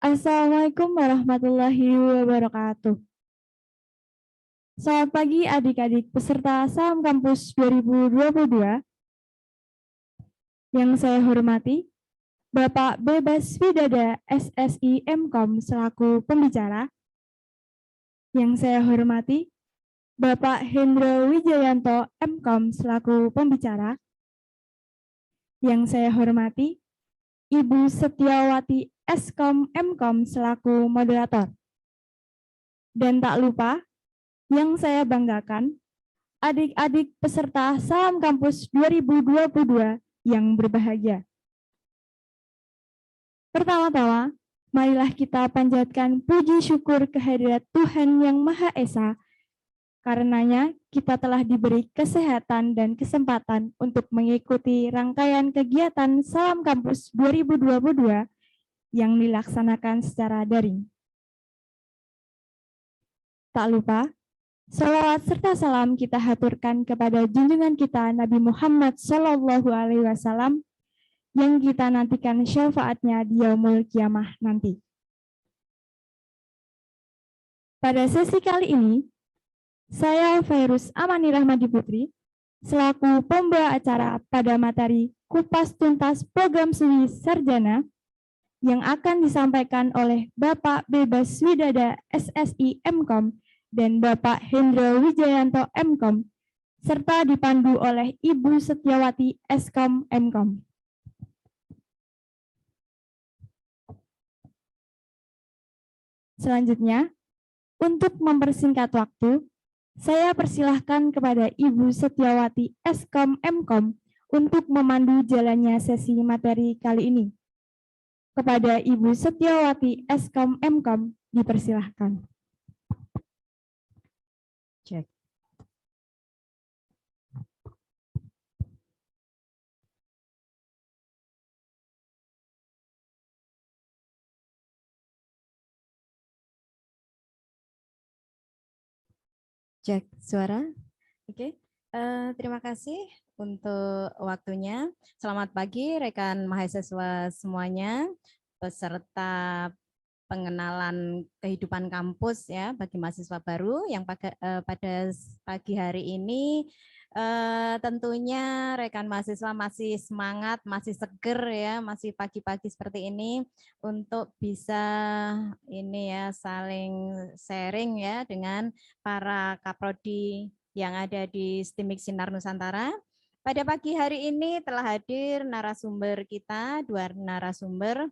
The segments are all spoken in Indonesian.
Assalamualaikum warahmatullahi wabarakatuh. Selamat pagi adik-adik peserta Salam Kampus 2022. Yang saya hormati, Bapak Bebas Widada SSI Mkom selaku pembicara. Yang saya hormati, Bapak Hendro Wijayanto Mkom selaku pembicara. Yang saya hormati, Ibu Setiawati Eskom Mkom selaku moderator. Dan tak lupa, yang saya banggakan, adik-adik peserta Salam Kampus 2022 yang berbahagia. Pertama-tama, marilah kita panjatkan puji syukur kehadirat Tuhan Yang Maha Esa. Karenanya, kita telah diberi kesehatan dan kesempatan untuk mengikuti rangkaian kegiatan Salam Kampus 2022 yang dilaksanakan secara daring. Tak lupa, salawat serta salam kita haturkan kepada junjungan kita Nabi Muhammad SAW yang kita nantikan syafaatnya di yaumul kiamah nanti. Pada sesi kali ini, saya Fairuz Amani Rahmadi Putri, selaku pembawa acara pada materi Kupas Tuntas Program Studi Sarjana yang akan disampaikan oleh Bapak Bebas Widada SSI Mkom dan Bapak Hendro Wijayanto Mkom, serta dipandu oleh Ibu Setiawati Eskom Mkom. Selanjutnya, untuk mempersingkat waktu, saya persilahkan kepada Ibu Setiawati Eskom Mkom untuk memandu jalannya sesi materi kali ini. Kepada Ibu Setiawati Eskom Mkom, dipersilahkan. Cek. Cek suara. Oke. Terima kasih untuk waktunya. Selamat pagi rekan mahasiswa semuanya, peserta pengenalan kehidupan kampus ya bagi mahasiswa baru yang pada pagi hari ini tentunya rekan mahasiswa masih semangat, masih seger ya, masih pagi-pagi seperti ini untuk bisa ini ya saling sharing ya dengan para kaprodi yang ada di STIMIK Sinar Nusantara. Pada pagi hari ini telah hadir narasumber kita, dua narasumber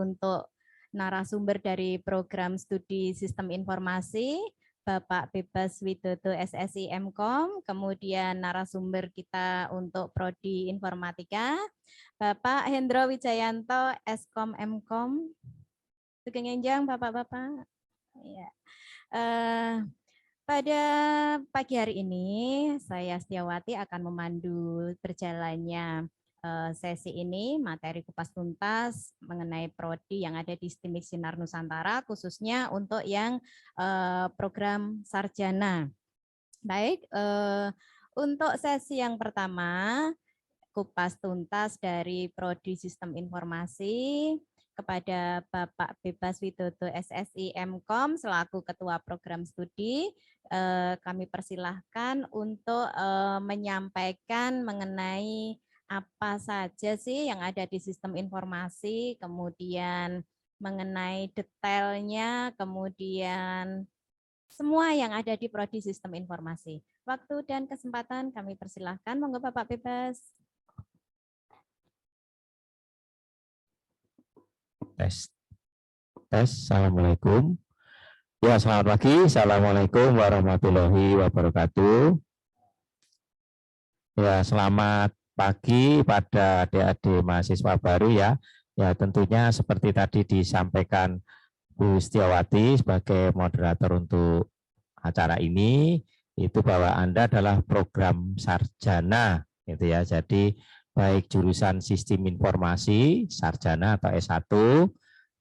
untuk narasumber dari program studi Sistem Informasi, Bapak Bebas Widodo SSI Mkom, kemudian narasumber kita untuk Prodi Informatika, Bapak Hendro Wijayanto Eskom Mkom. Sugeng enjang Bapak-bapak. Ya. Pada pagi hari ini saya Setiawati akan memandu berjalannya sesi ini materi kupas tuntas mengenai prodi yang ada di STIMIK Sinar Nusantara khususnya untuk yang program sarjana. Baik, untuk sesi yang pertama kupas tuntas dari prodi Sistem Informasi kepada Bapak Bebas Widodo SSI Mkom selaku Ketua Program Studi, kami persilahkan untuk menyampaikan mengenai apa saja sih yang ada di sistem informasi, kemudian mengenai detailnya, kemudian semua yang ada di prodi sistem informasi. Waktu dan kesempatan kami persilahkan, monggo Bapak Bebas. Tes. Assalamualaikum. Ya, selamat pagi. Assalamualaikum warahmatullahi wabarakatuh. Ya, selamat pagi pada adik-adik mahasiswa baru ya. Ya, tentunya seperti tadi disampaikan Bu Setiawati sebagai moderator untuk acara ini, itu bahwa Anda adalah program sarjana gitu ya. Jadi baik jurusan Sistem Informasi sarjana atau S1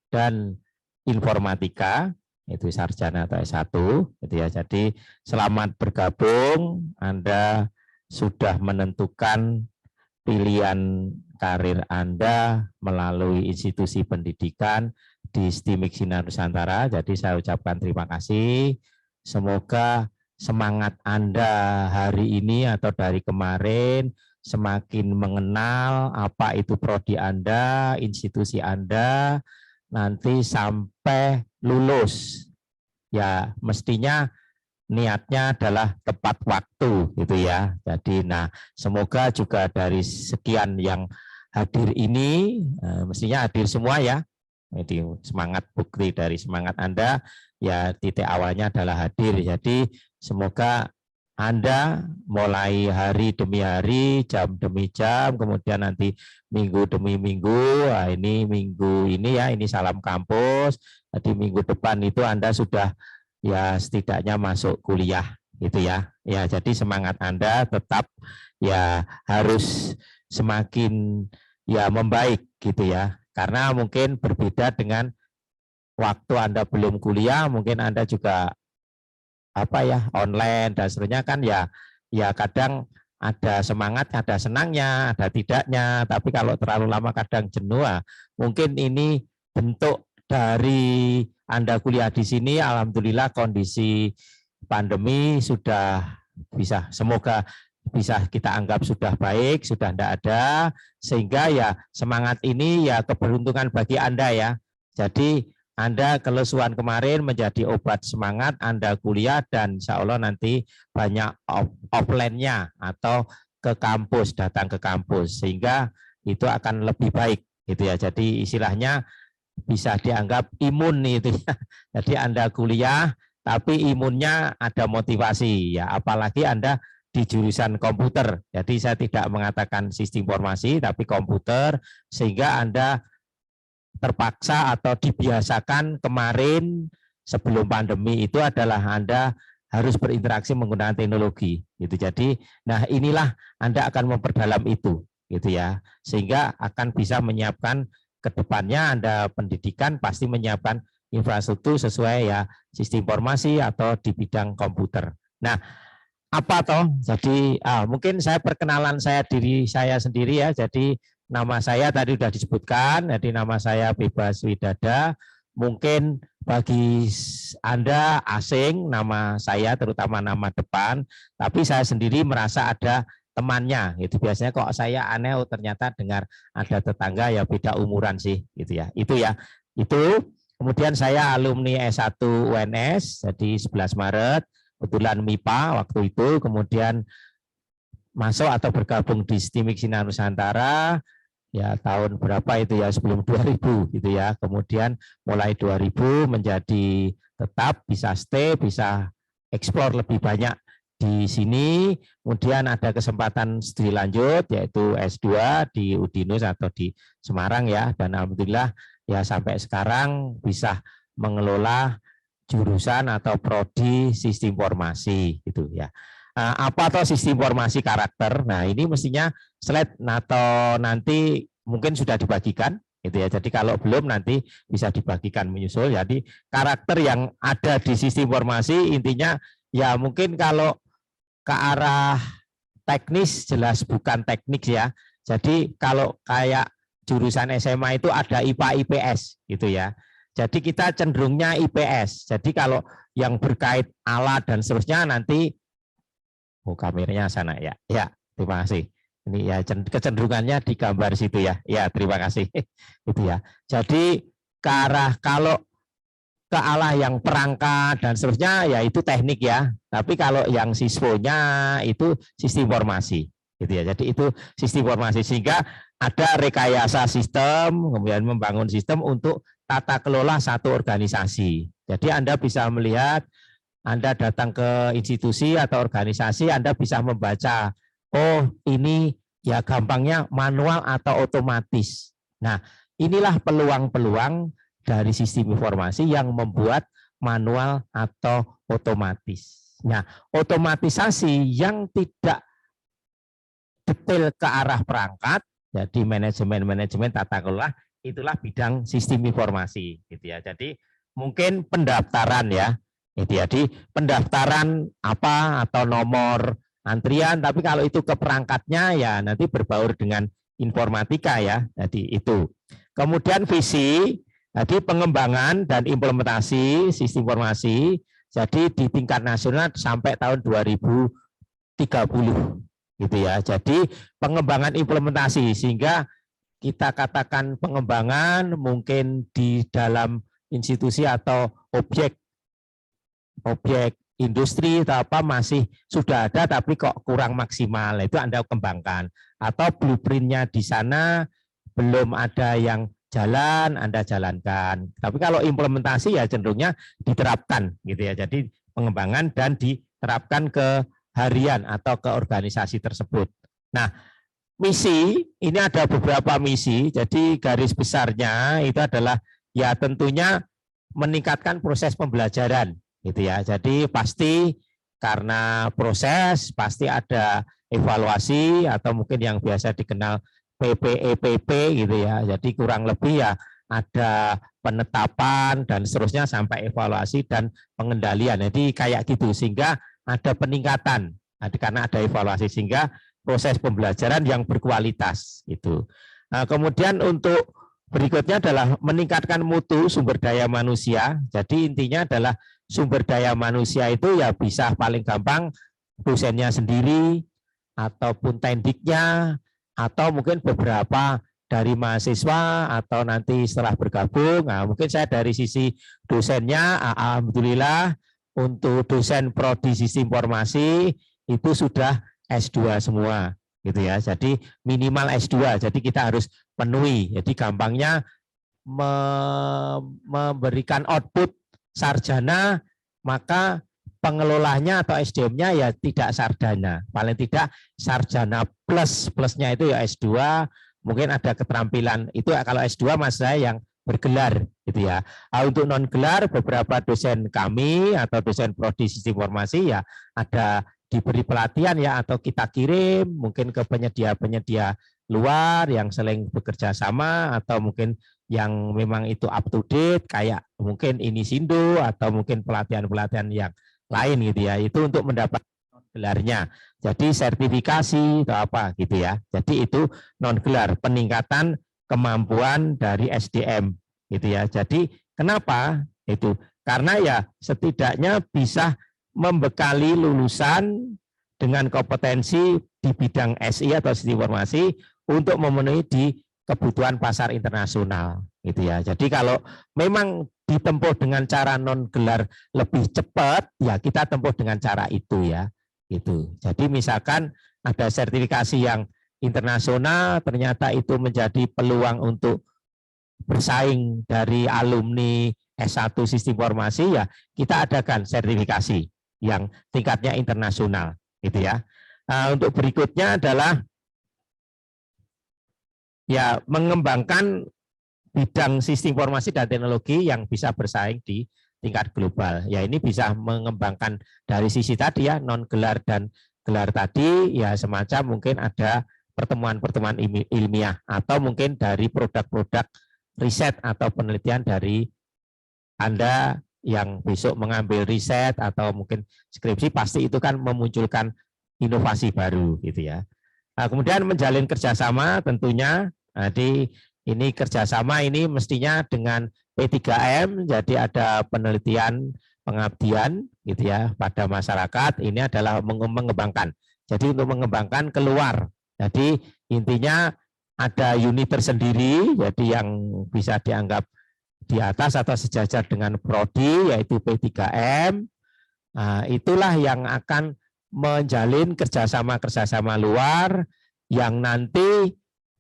dan Informatika itu sarjana atau S1 gitu ya. Jadi selamat bergabung, Anda sudah menentukan pilihan karir Anda melalui institusi pendidikan di STIMIK Sinar Nusantara. Jadi saya ucapkan terima kasih. Semoga semangat Anda hari ini atau dari kemarin semakin mengenal apa itu prodi Anda, institusi Anda, nanti sampai lulus. Ya, mestinya niatnya adalah tepat waktu gitu ya. Jadi semoga juga dari sekian yang hadir ini mestinya hadir semua ya. Jadi semangat bukti dari semangat Anda ya, titik awalnya adalah hadir. Jadi semoga Anda mulai hari demi hari, jam demi jam, kemudian nanti minggu demi minggu. Nah, ini minggu ini ya, ini salam kampus. Jadi minggu depan itu Anda sudah ya setidaknya masuk kuliah gitu ya. Ya, jadi semangat Anda tetap ya harus semakin ya membaik gitu ya. Karena mungkin berbeda dengan waktu Anda belum kuliah, mungkin Anda juga online dan seterusnya kan ya kadang ada semangat, ada senangnya, ada tidaknya. Tapi kalau terlalu lama kadang jenuh. Mungkin ini bentuk dari Anda kuliah di sini. Alhamdulillah kondisi pandemi sudah bisa, semoga bisa kita anggap sudah baik, sudah tidak ada, sehingga ya semangat ini ya keberuntungan bagi Anda ya. Jadi Anda kelesuan kemarin menjadi obat semangat Anda kuliah, dan insya Allah nanti banyak offline-nya atau ke kampus, datang ke kampus, sehingga itu akan lebih baik gitu ya. Jadi istilahnya bisa dianggap imun itu ya. Jadi Anda kuliah tapi imunnya ada motivasi ya, apalagi Anda di jurusan komputer. Jadi saya tidak mengatakan sistem informasi tapi komputer, sehingga Anda terpaksa atau dibiasakan kemarin sebelum pandemi itu adalah Anda harus berinteraksi menggunakan teknologi gitu. Jadi inilah Anda akan memperdalam itu gitu ya, sehingga akan bisa menyiapkan ke depannya. Anda pendidikan pasti menyiapkan infrastruktur sesuai ya sistem informasi atau di bidang komputer. Apa toh? Jadi mungkin saya perkenalan diri saya sendiri ya. Jadi nama saya tadi sudah disebutkan, jadi nama saya Bebas Widada. Mungkin bagi Anda asing nama saya, terutama nama depan, tapi saya sendiri merasa ada temannya. Itu biasanya kok saya aneh, ternyata dengar ada tetangga ya beda umuran sih, gitu ya. Itu. Kemudian saya alumni S1 UNS, jadi 11 Maret, kebetulan MIPA waktu itu, kemudian masuk atau bergabung di STIMIK Sinar Nusantara ya tahun berapa itu ya, sebelum 2000 gitu ya. Kemudian mulai 2000 menjadi tetap, bisa stay, bisa eksplor lebih banyak di sini. Kemudian ada kesempatan studi lanjut yaitu S2 di Udinus atau di Semarang ya, dan alhamdulillah ya sampai sekarang bisa mengelola jurusan atau prodi sistem informasi gitu ya. Apa atau sistem informasi karakter? Nah, ini mestinya slide atau nanti mungkin sudah dibagikan gitu ya. Jadi kalau belum nanti bisa dibagikan menyusul. Jadi karakter yang ada di sistem informasi intinya ya mungkin kalau ke arah teknis jelas bukan teknik ya. Jadi kalau kayak jurusan SMA itu ada IPA IPS gitu ya. Jadi kita cenderungnya IPS. Jadi kalau yang berkait alat dan seterusnya nanti kameranya sana ya. Ya, terima kasih. Ini ya kecenderungannya di gambar situ ya. Ya, terima kasih. Itu ya. Jadi ke arah kalau ke arah yang perangkat dan seterusnya ya itu teknik ya. Tapi kalau yang siswonya itu sistem informasi gitu ya. Jadi itu sistem informasi, sehingga ada rekayasa sistem, kemudian membangun sistem untuk tata kelola satu organisasi. Jadi Anda bisa melihat, Anda datang ke institusi atau organisasi, Anda bisa membaca, oh ini ya gampangnya manual atau otomatis. Nah, inilah peluang-peluang dari sistem informasi yang membuat manual atau otomatis. Nah, otomatisasi yang tidak detail ke arah perangkat, jadi manajemen tata kelola, itulah bidang sistem informasi gitu ya. Jadi mungkin pendaftaran ya. Jadi pendaftaran apa atau nomor antrian, tapi kalau itu ke perangkatnya ya nanti berbaur dengan informatika ya. Jadi itu. Kemudian visi, jadi pengembangan dan implementasi sistem informasi, jadi di tingkat nasional sampai tahun 2030 gitu ya. Jadi pengembangan implementasi, sehingga kita katakan pengembangan mungkin di dalam institusi atau objek industri atau apa masih sudah ada tapi kok kurang maksimal, itu Anda kembangkan. Atau blueprintnya di sana belum ada yang jalan, Anda jalankan. Tapi kalau implementasi ya cenderungnya diterapkan gitu ya. Jadi pengembangan dan diterapkan ke harian atau ke organisasi tersebut. Nah, misi ini ada beberapa misi. Jadi garis besarnya itu adalah ya tentunya meningkatkan proses pembelajaran gitu ya. Jadi pasti karena proses pasti ada evaluasi atau mungkin yang biasa dikenal PPEPP gitu ya. Jadi kurang lebih ya ada penetapan dan seterusnya sampai evaluasi dan pengendalian. Jadi kayak gitu sehingga ada peningkatan karena ada evaluasi sehingga proses pembelajaran yang berkualitas gitu. Nah, kemudian untuk berikutnya adalah meningkatkan mutu sumber daya manusia. Jadi intinya adalah sumber daya manusia itu ya bisa paling gampang dosennya sendiri ataupun tendiknya atau mungkin beberapa dari mahasiswa atau nanti setelah bergabung. Nah, mungkin saya dari sisi dosennya, alhamdulillah untuk dosen prodi sistem informasi itu sudah S2 semua gitu ya. Jadi minimal S2. Jadi kita harus penuhi. Jadi gampangnya memberikan output sarjana, maka pengelolanya atau SDM-nya ya tidak sarjana, paling tidak sarjana plusnya itu ya S2, mungkin ada keterampilan itu kalau S2 mas saya yang bergelar gitu ya. Untuk non gelar beberapa dosen kami atau dosen prodi sistem informasi ya ada diberi pelatihan ya atau kita kirim mungkin ke penyedia-penyedia luar yang sering bekerja sama atau mungkin yang memang itu up to date kayak mungkin Inisindo atau mungkin pelatihan-pelatihan yang lain gitu ya, itu untuk mendapat gelarnya. Jadi sertifikasi atau apa gitu ya. Jadi itu non gelar, peningkatan kemampuan dari SDM gitu ya. Jadi kenapa itu? Karena ya setidaknya bisa membekali lulusan dengan kompetensi di bidang SI atau sistem informasi untuk memenuhi di kebutuhan pasar internasional gitu ya. Jadi kalau memang ditempuh dengan cara non gelar lebih cepat, ya kita tempuh dengan cara itu ya. Gitu. Jadi misalkan ada sertifikasi yang internasional, ternyata itu menjadi peluang untuk bersaing dari alumni S1 Sistem Informasi, ya kita adakan sertifikasi yang tingkatnya internasional, gitu ya. Nah, untuk berikutnya adalah ya mengembangkan bidang sistem informasi dan teknologi yang bisa bersaing di tingkat global. Ya ini bisa mengembangkan dari sisi tadi ya non gelar dan gelar tadi ya semacam mungkin ada pertemuan-pertemuan ilmiah atau mungkin dari produk-produk riset atau penelitian dari Anda yang besok mengambil riset atau mungkin skripsi pasti itu kan memunculkan inovasi baru gitu ya. Nah, kemudian menjalin kerjasama tentunya jadi ini kerjasama ini mestinya dengan P3M, jadi ada penelitian pengabdian gitu ya pada masyarakat. Ini adalah mengembangkan. Jadi untuk mengembangkan keluar. Jadi intinya ada unit tersendiri, jadi yang bisa dianggap di atas atau sejajar dengan prodi yaitu P3M. Nah, itulah yang akan menjalin kerjasama luar yang nanti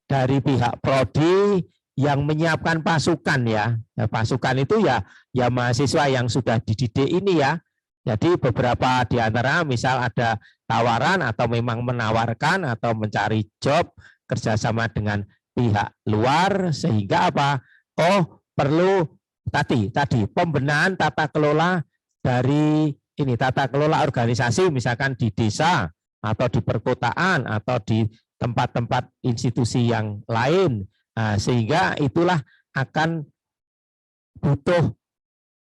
dari pihak prodi yang menyiapkan pasukan ya. Pasukan itu ya mahasiswa yang sudah dididik ini ya. Jadi beberapa di antara misal ada tawaran atau memang menawarkan atau mencari job kerjasama dengan pihak luar sehingga apa? Oh perlu tadi pembenahan tata kelola dari ini tata kelola organisasi misalkan di desa atau di perkotaan atau di tempat-tempat institusi yang lain. Nah, sehingga itulah akan butuh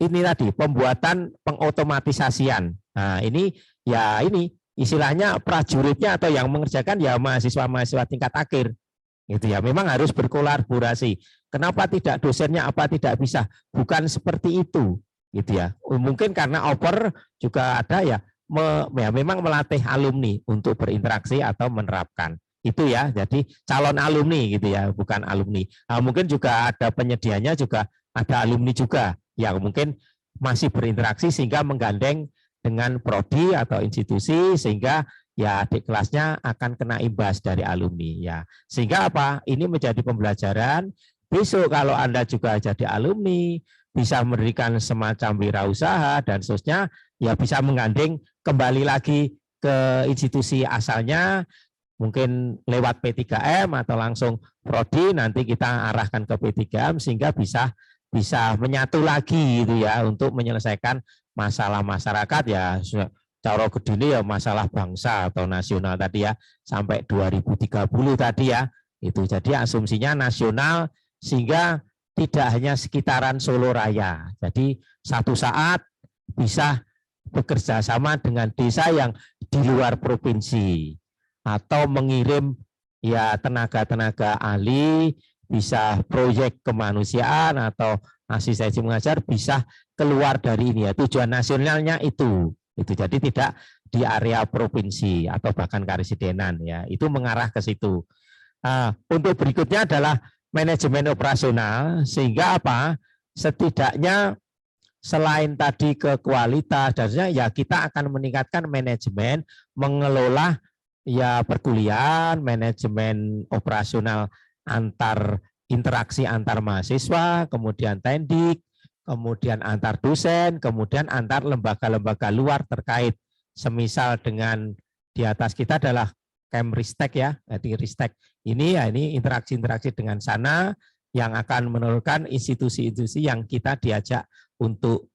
ini tadi pembuatan pengotomatisasian. Nah, ini istilahnya prajuritnya atau yang mengerjakan ya mahasiswa-mahasiswa tingkat akhir. Gitu ya. Memang harus berkolaborasi. Kenapa tidak dosennya apa tidak bisa? Bukan seperti itu, gitu ya. Mungkin karena oper juga ada ya, memang melatih alumni untuk berinteraksi atau menerapkan. Itu ya, jadi calon alumni gitu ya, bukan alumni. Nah, mungkin juga ada penyedianya juga ada alumni juga yang mungkin masih berinteraksi sehingga menggandeng dengan prodi atau institusi sehingga ya adik kelasnya akan kena imbas dari alumni ya. Sehingga apa? Ini menjadi pembelajaran. Besok kalau Anda juga jadi alumni bisa mendirikan semacam wirausaha dan seterusnya ya bisa menggandeng kembali lagi ke institusi asalnya. Mungkin lewat P3M atau langsung prodi nanti kita arahkan ke P3M sehingga bisa menyatu lagi gitu ya untuk menyelesaikan masalah masyarakat ya cara gedene ya masalah bangsa atau nasional tadi ya sampai 2030 tadi ya itu. Jadi asumsinya nasional sehingga tidak hanya sekitaran Solo Raya. Jadi satu saat bisa bekerja sama dengan desa yang di luar provinsi atau mengirim ya tenaga-tenaga ahli, bisa proyek kemanusiaan atau asistensi mengajar bisa keluar dari ini ya. Tujuan nasionalnya itu. Jadi tidak di area provinsi atau bahkan karesidenan ya. Itu mengarah ke situ. Untuk berikutnya adalah manajemen operasional sehingga apa? Setidaknya selain tadi ke kualitas dan ya kita akan meningkatkan manajemen mengelola ya perkuliahan, manajemen operasional interaksi antar mahasiswa, kemudian tendik, kemudian antar dosen, kemudian antar lembaga-lembaga luar terkait. Semisal dengan di atas kita adalah Kemristek ya, jadi Ristek ini ya ini interaksi-interaksi dengan sana yang akan menurunkan institusi-institusi yang kita diajak untuk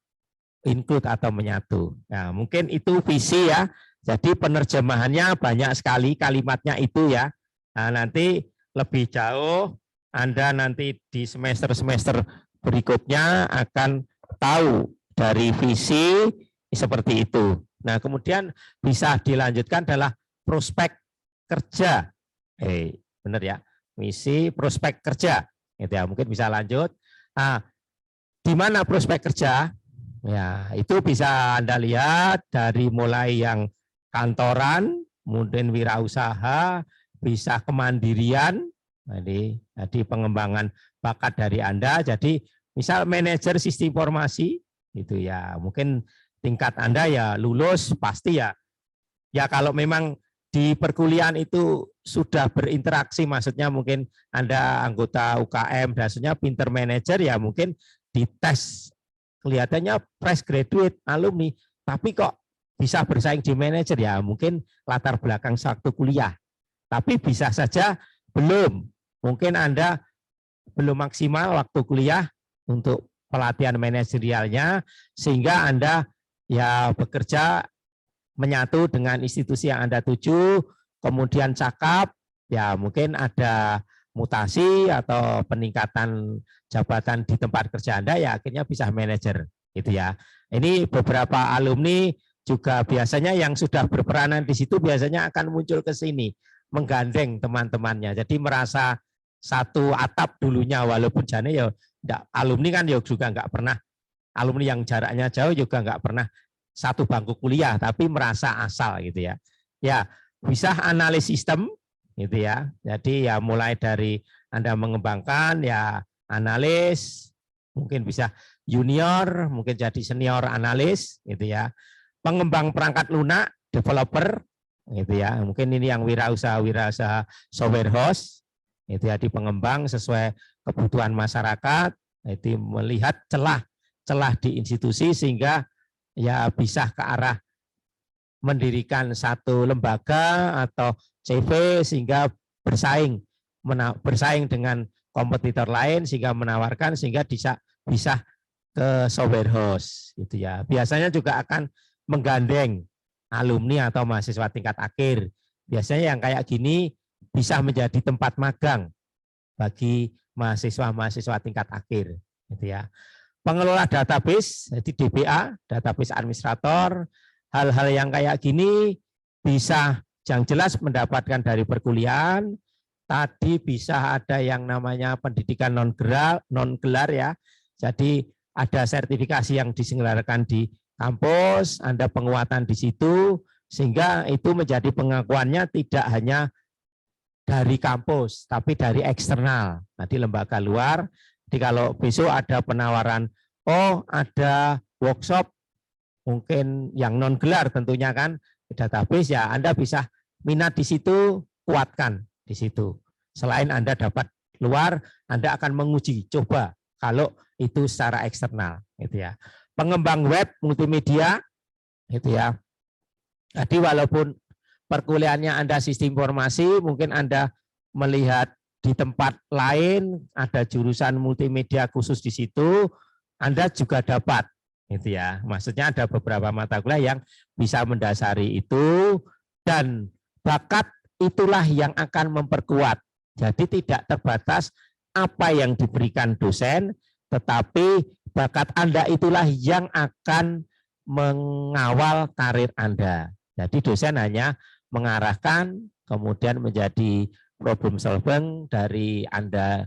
include atau menyatu. Nah, mungkin itu visi ya. Jadi penerjemahannya banyak sekali kalimatnya itu ya. Nah, nanti lebih jauh Anda nanti di semester-semester berikutnya akan tahu dari visi seperti itu. Nah, kemudian bisa dilanjutkan adalah prospek kerja. Benar ya, misi prospek kerja. Gitu ya, mungkin bisa lanjut. Nah, di mana prospek kerja? Ya, itu bisa Anda lihat dari mulai yang kantoran, kemudian wirausaha, bisa kemandirian, jadi pengembangan bakat dari Anda. Jadi misal manajer sistem informasi, itu ya mungkin tingkat Anda ya lulus pasti ya. Ya kalau memang di perkuliahan itu sudah berinteraksi, maksudnya mungkin Anda anggota UKM, dasarnya pinter manajer ya mungkin dites kelihatannya fresh graduate alumni, tapi kok bisa bersaing di manajer ya mungkin latar belakang waktu kuliah. Tapi bisa saja belum. Mungkin Anda belum maksimal waktu kuliah untuk pelatihan manajerialnya sehingga Anda ya bekerja menyatu dengan institusi yang Anda tuju, kemudian cakap ya mungkin ada mutasi atau peningkatan jabatan di tempat kerja Anda ya akhirnya bisa manajer gitu ya. Ini beberapa alumni juga biasanya yang sudah berperanan di situ biasanya akan muncul ke sini menggandeng teman-temannya. Jadi merasa satu atap dulunya walaupun jane ya alumni kan ya juga nggak pernah, alumni yang jaraknya jauh juga nggak pernah satu bangku kuliah tapi merasa asal gitu ya. Ya bisa analis sistem gitu ya. Jadi ya mulai dari Anda mengembangkan ya analis, mungkin bisa junior, mungkin jadi senior analis gitu ya. Pengembang perangkat lunak, developer, gitu ya. Mungkin ini yang wirausaha software house, itu ya di pengembang sesuai kebutuhan masyarakat, itu melihat celah di institusi sehingga ya bisa ke arah mendirikan satu lembaga atau CV sehingga bersaing dengan kompetitor lain sehingga menawarkan sehingga bisa ke software house, gitu ya. Biasanya juga akan menggandeng alumni atau mahasiswa tingkat akhir. Biasanya yang kayak gini bisa menjadi tempat magang bagi mahasiswa-mahasiswa tingkat akhir, gitu ya. Pengelola database, jadi DBA, database administrator, hal-hal yang kayak gini bisa yang jelas mendapatkan dari perkuliahan, tadi bisa ada yang namanya pendidikan non gelar ya. Jadi ada sertifikasi yang diselenggarakan di kampus, ada penguatan di situ, sehingga itu menjadi pengakuannya tidak hanya dari kampus, tapi dari eksternal, nanti lembaga luar. Jadi kalau besok ada penawaran, oh ada workshop, mungkin yang non gelar tentunya kan, database ya Anda bisa minat di situ, kuatkan di situ. Selain Anda dapat luar, Anda akan menguji, coba kalau itu secara eksternal, gitu ya. Pengembang web multimedia, gitu ya. Jadi walaupun perkuliahannya Anda sistem informasi, mungkin Anda melihat di tempat lain ada jurusan multimedia khusus di situ, Anda juga dapat, gitu ya. Maksudnya ada beberapa mata kuliah yang bisa mendasari itu, dan bakat itulah yang akan memperkuat. Jadi tidak terbatas apa yang diberikan dosen, tetapi bakat Anda itulah yang akan mengawal karir Anda. Jadi dosen hanya mengarahkan, kemudian menjadi problem solving dari Anda,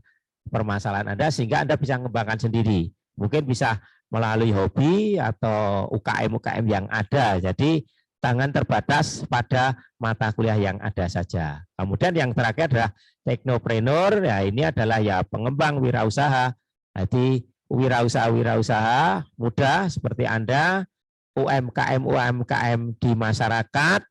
permasalahan Anda, sehingga Anda bisa mengembangkan sendiri. Mungkin bisa melalui hobi atau UKM-UKM yang ada. Jadi jangan terbatas pada mata kuliah yang ada saja. Kemudian yang terakhir adalah teknopreneur, ya ini adalah ya pengembang wirausaha. Jadi wirausaha muda seperti Anda, UMKM di masyarakat,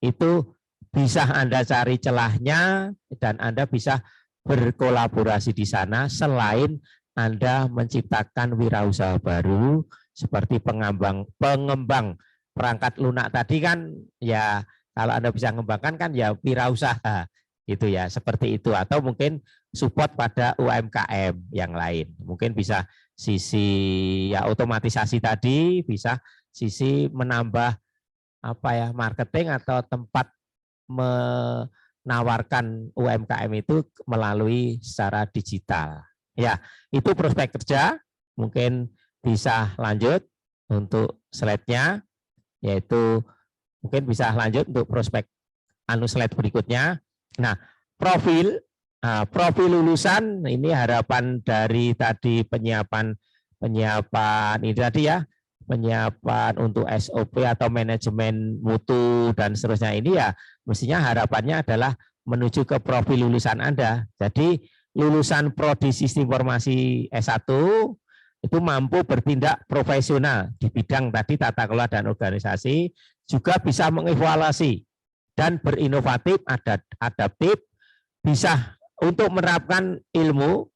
itu bisa Anda cari celahnya dan Anda bisa berkolaborasi di sana, selain Anda menciptakan wirausaha baru seperti pengembang perangkat lunak tadi kan, ya kalau Anda bisa mengembangkan kan ya wirausaha gitu ya, seperti itu. Atau mungkin support pada UMKM yang lain, mungkin bisa sisi ya otomatisasi tadi, bisa sisi menambah apa ya marketing atau tempat menawarkan UMKM itu melalui secara digital. Ya, itu prospek kerja. Mungkin bisa lanjut untuk slide-nya, yaitu mungkin bisa lanjut untuk prospek slide berikutnya. Nah, profil lulusan ini harapan dari tadi penyiapan ini tadi ya, penyiapan untuk SOP atau manajemen mutu dan seterusnya ini ya, mestinya harapannya adalah menuju ke profil lulusan Anda. Jadi lulusan prodi sistem informasi S1 itu mampu bertindak profesional di bidang tadi tata kelola dan organisasi, juga bisa mengevaluasi dan berinovatif, adaptif, bisa untuk menerapkan ilmu,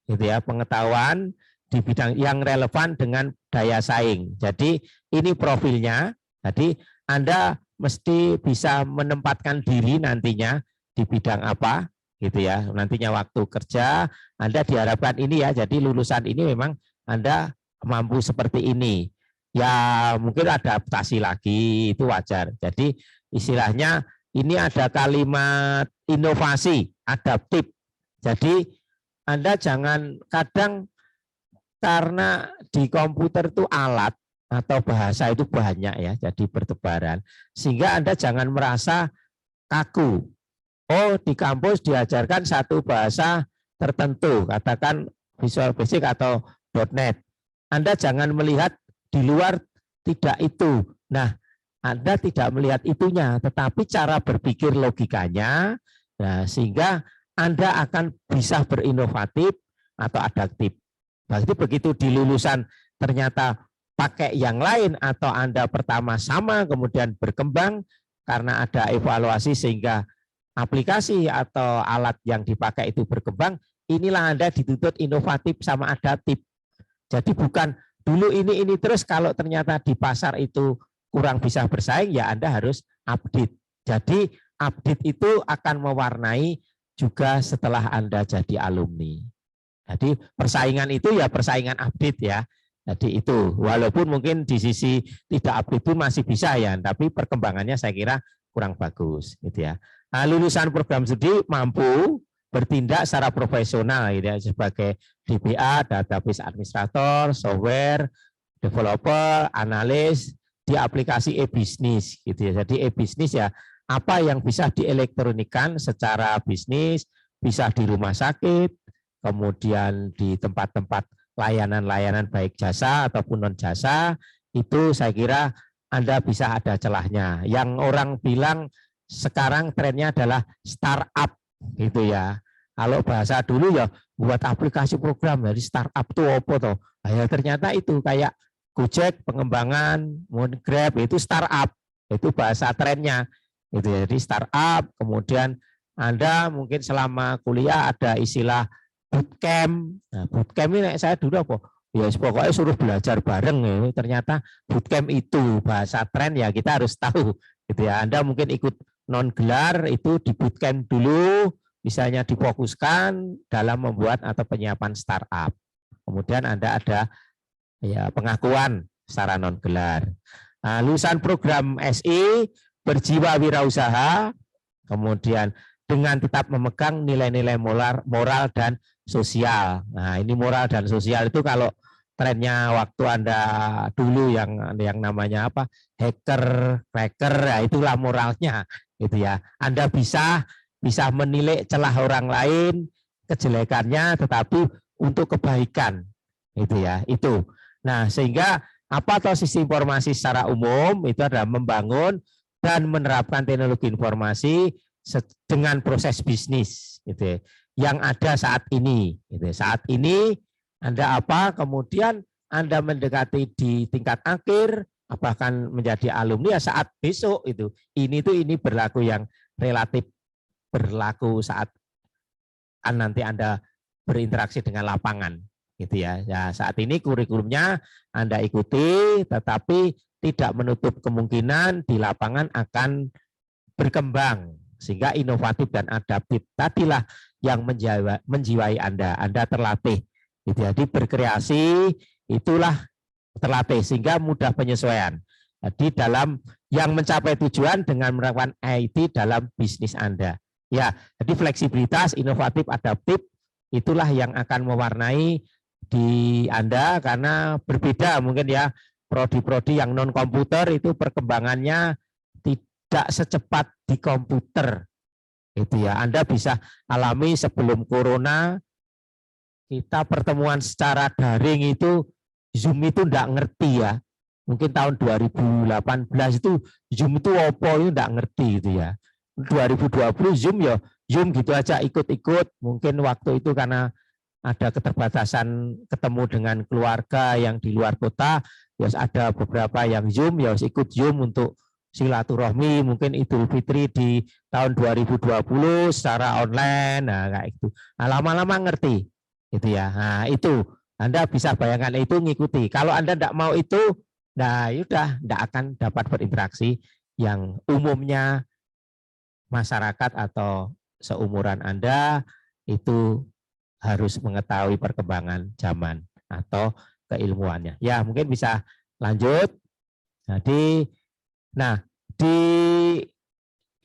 gitu ya, pengetahuan di bidang yang relevan dengan daya saing. Jadi ini profilnya. Jadi Anda mesti bisa menempatkan diri nantinya di bidang apa, gitu ya. Nantinya waktu kerja Anda diharapkan ini ya. Jadi lulusan ini memang Anda mampu seperti ini. Ya mungkin adaptasi lagi itu wajar. Jadi istilahnya ini ada kalimat inovasi, adaptif. Jadi Anda jangan kadang karena di komputer itu alat atau bahasa itu banyak ya, jadi bertebaran. Sehingga Anda jangan merasa kaku. Oh, di kampus diajarkan satu bahasa tertentu, katakan Visual Basic atau .NET. Anda jangan melihat di luar tidak itu. Nah, Anda tidak melihat itunya, tetapi cara berpikir logikanya, nah, sehingga Anda akan bisa berinovatif atau adaptif. Berarti begitu di lulusan ternyata pakai yang lain atau Anda pertama sama kemudian berkembang karena ada evaluasi sehingga aplikasi atau alat yang dipakai itu berkembang, inilah Anda dituntut inovatif sama adaptif. Jadi bukan dulu ini terus, kalau ternyata di pasar itu kurang bisa bersaing ya Anda harus update. Jadi update itu akan mewarnai juga setelah Anda jadi alumni. Jadi persaingan itu ya persaingan update ya. Jadi itu walaupun mungkin di sisi tidak update pun masih bisa ya, tapi perkembangannya saya kira kurang bagus gitu ya. Nah, lulusan program studi mampu bertindak secara profesional gitu ya, sebagai DBA, database administrator, software developer, analis, di aplikasi e-bisnis gitu ya. Jadi e-bisnis ya apa yang bisa dielektronikan secara bisnis, bisa di rumah sakit, kemudian di tempat-tempat layanan-layanan baik jasa ataupun non jasa, itu saya kira Anda bisa ada celahnya. Yang orang bilang sekarang trennya adalah startup gitu ya. Kalau bahasa dulu ya buat aplikasi program dari startup tuh apa toh? Ya ternyata itu kayak Gojek pengembangan, Grab itu startup, itu bahasa trennya. Itu jadi startup. Kemudian Anda mungkin selama kuliah ada istilah bootcamp. Nah, bootcamp ini saya dulu apa? Ya pokoknya suruh belajar bareng ya. Ternyata bootcamp itu bahasa tren ya kita harus tahu. Gitu ya. Anda mungkin ikut non gelar itu di bootcamp dulu, misalnya difokuskan dalam membuat atau penyiapan startup. Kemudian Anda ada ya pengakuan secara non gelar. Nah, lulusan program SI berjiwa wirausaha, kemudian dengan tetap memegang nilai-nilai moral dan sosial. Nah, ini moral dan sosial itu kalau trennya waktu Anda dulu yang namanya apa? Hacker, cracker, ya itulah moralnya gitu ya. Anda bisa menilai celah orang lain, kejelekannya tetapi untuk kebaikan. Gitu ya. Itu. Nah, sehingga apa atau sistem informasi secara umum itu adalah membangun dan menerapkan teknologi informasi dengan proses bisnis gitu ya, yang ada saat ini. Gitu. Saat ini Anda apa, kemudian Anda mendekati di tingkat akhir, apakah menjadi alumni ya saat besok itu. Ini berlaku yang relatif berlaku saat nanti Anda berinteraksi dengan lapangan. Gitu ya. Ya, saat ini kurikulumnya Anda ikuti, tetapi tidak menutup kemungkinan di lapangan akan berkembang sehingga inovatif dan adaptif. Tadilah yang menjiwai Anda. Anda terlatih. Gitu. Jadi berkreasi itulah terlatih sehingga mudah penyesuaian. Jadi dalam yang mencapai tujuan dengan menerapkan IT dalam bisnis Anda. Ya, jadi fleksibilitas, inovatif, adaptif itulah yang akan mewarnai di Anda karena berbeda mungkin ya prodi-prodi yang non komputer itu perkembangannya tidak secepat di komputer itu ya. Anda bisa alami sebelum corona kita pertemuan secara daring itu Zoom itu enggak ngerti ya, mungkin tahun 2018 itu Zoom itu apa itu enggak ngerti gitu ya. 2020 Zoom ya Zoom gitu aja ikut-ikut, mungkin waktu itu karena ada keterbatasan ketemu dengan keluarga yang di luar kota, ya ada beberapa yang Zoom, ya ikut Zoom untuk silaturahmi, mungkin Idul Fitri di tahun 2020 secara online, nah kayak itu. Nah, lama-lama ngerti, gitu ya. Nah itu Anda bisa bayangkan itu ngikuti. Kalau Anda tidak mau itu, nah yaudah, tidak akan dapat berinteraksi yang umumnya masyarakat atau seumuran Anda itu harus mengetahui perkembangan zaman atau keilmuannya. Ya, mungkin bisa lanjut. Jadi, nah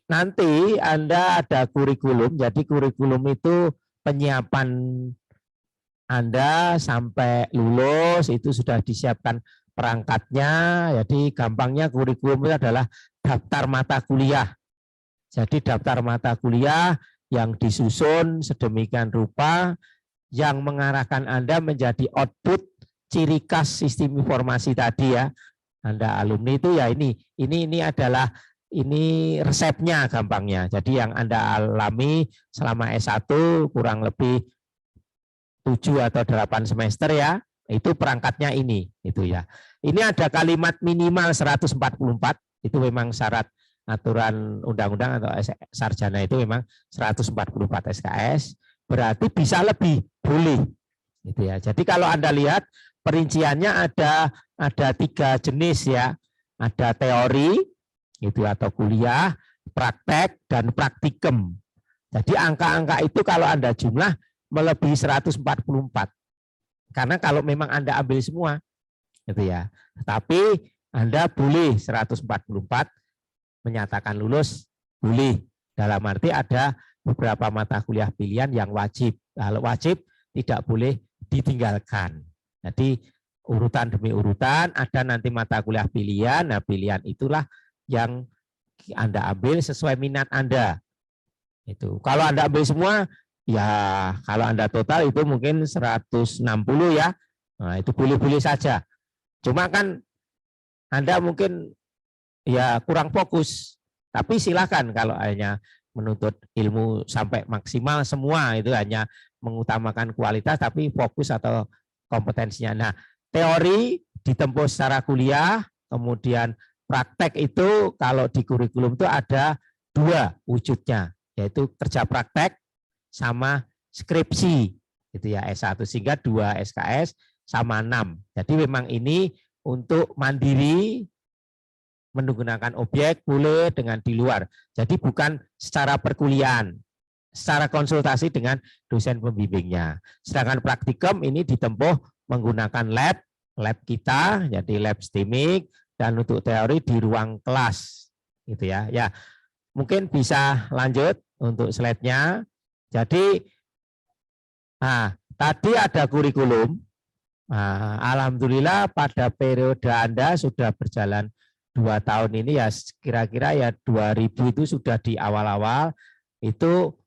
nanti Anda ada kurikulum. Jadi kurikulum itu penyiapan Anda sampai lulus itu sudah disiapkan perangkatnya. Jadi gampangnya kurikulum itu adalah daftar mata kuliah. Jadi daftar mata kuliah yang disusun sedemikian rupa yang mengarahkan Anda menjadi output ciri khas sistem informasi tadi ya. Anda alumni itu ya ini adalah ini resepnya gampangnya. Jadi yang Anda alami selama S1 kurang lebih 7 atau 8 semester ya, itu perangkatnya ini itu ya. Ini ada kalimat minimal 144, itu memang syarat aturan undang-undang atau sarjana itu memang 144 SKS, berarti bisa lebih, boleh. Gitu ya. Jadi kalau Anda lihat perinciannya ada 3 jenis ya. Ada teori itu atau kuliah, praktek dan praktikum. Jadi angka-angka itu kalau Anda jumlah melebihi 144. Karena kalau memang Anda ambil semua gitu ya. Tapi Anda boleh 144 menyatakan lulus, boleh. Dalam arti ada beberapa mata kuliah pilihan yang wajib. Kalau wajib tidak boleh ditinggalkan. Jadi urutan demi urutan, ada nanti mata kuliah pilihan. Nah, pilihan itulah yang Anda ambil sesuai minat Anda. Itu. Kalau Anda ambil semua, ya kalau Anda total itu mungkin 160 ya. Nah, itu boleh-boleh saja. Cuma kan Anda mungkin ya kurang fokus. Tapi silakan kalau hanya menuntut ilmu sampai maksimal semua itu hanya mengutamakan kualitas tapi fokus atau kompetensinya. Nah, teori ditempuh secara kuliah, kemudian praktek itu kalau di kurikulum itu ada 2 wujudnya, yaitu kerja praktek sama skripsi gitu ya, S1, sehingga 2 SKS sama 6. Jadi memang ini untuk mandiri menggunakan objek boleh dengan di luar. Jadi bukan secara perkuliahan, secara konsultasi dengan dosen pembimbingnya. Sedangkan praktikum ini ditempuh menggunakan lab kita, jadi lab STIMIK, dan untuk teori di ruang kelas, gitu ya. Ya, mungkin bisa lanjut untuk slide-nya. Jadi, nah, tadi ada kurikulum. Nah, alhamdulillah pada periode Anda sudah berjalan 2 tahun ini ya, kira-kira ya 2000 itu sudah di awal-awal. Itu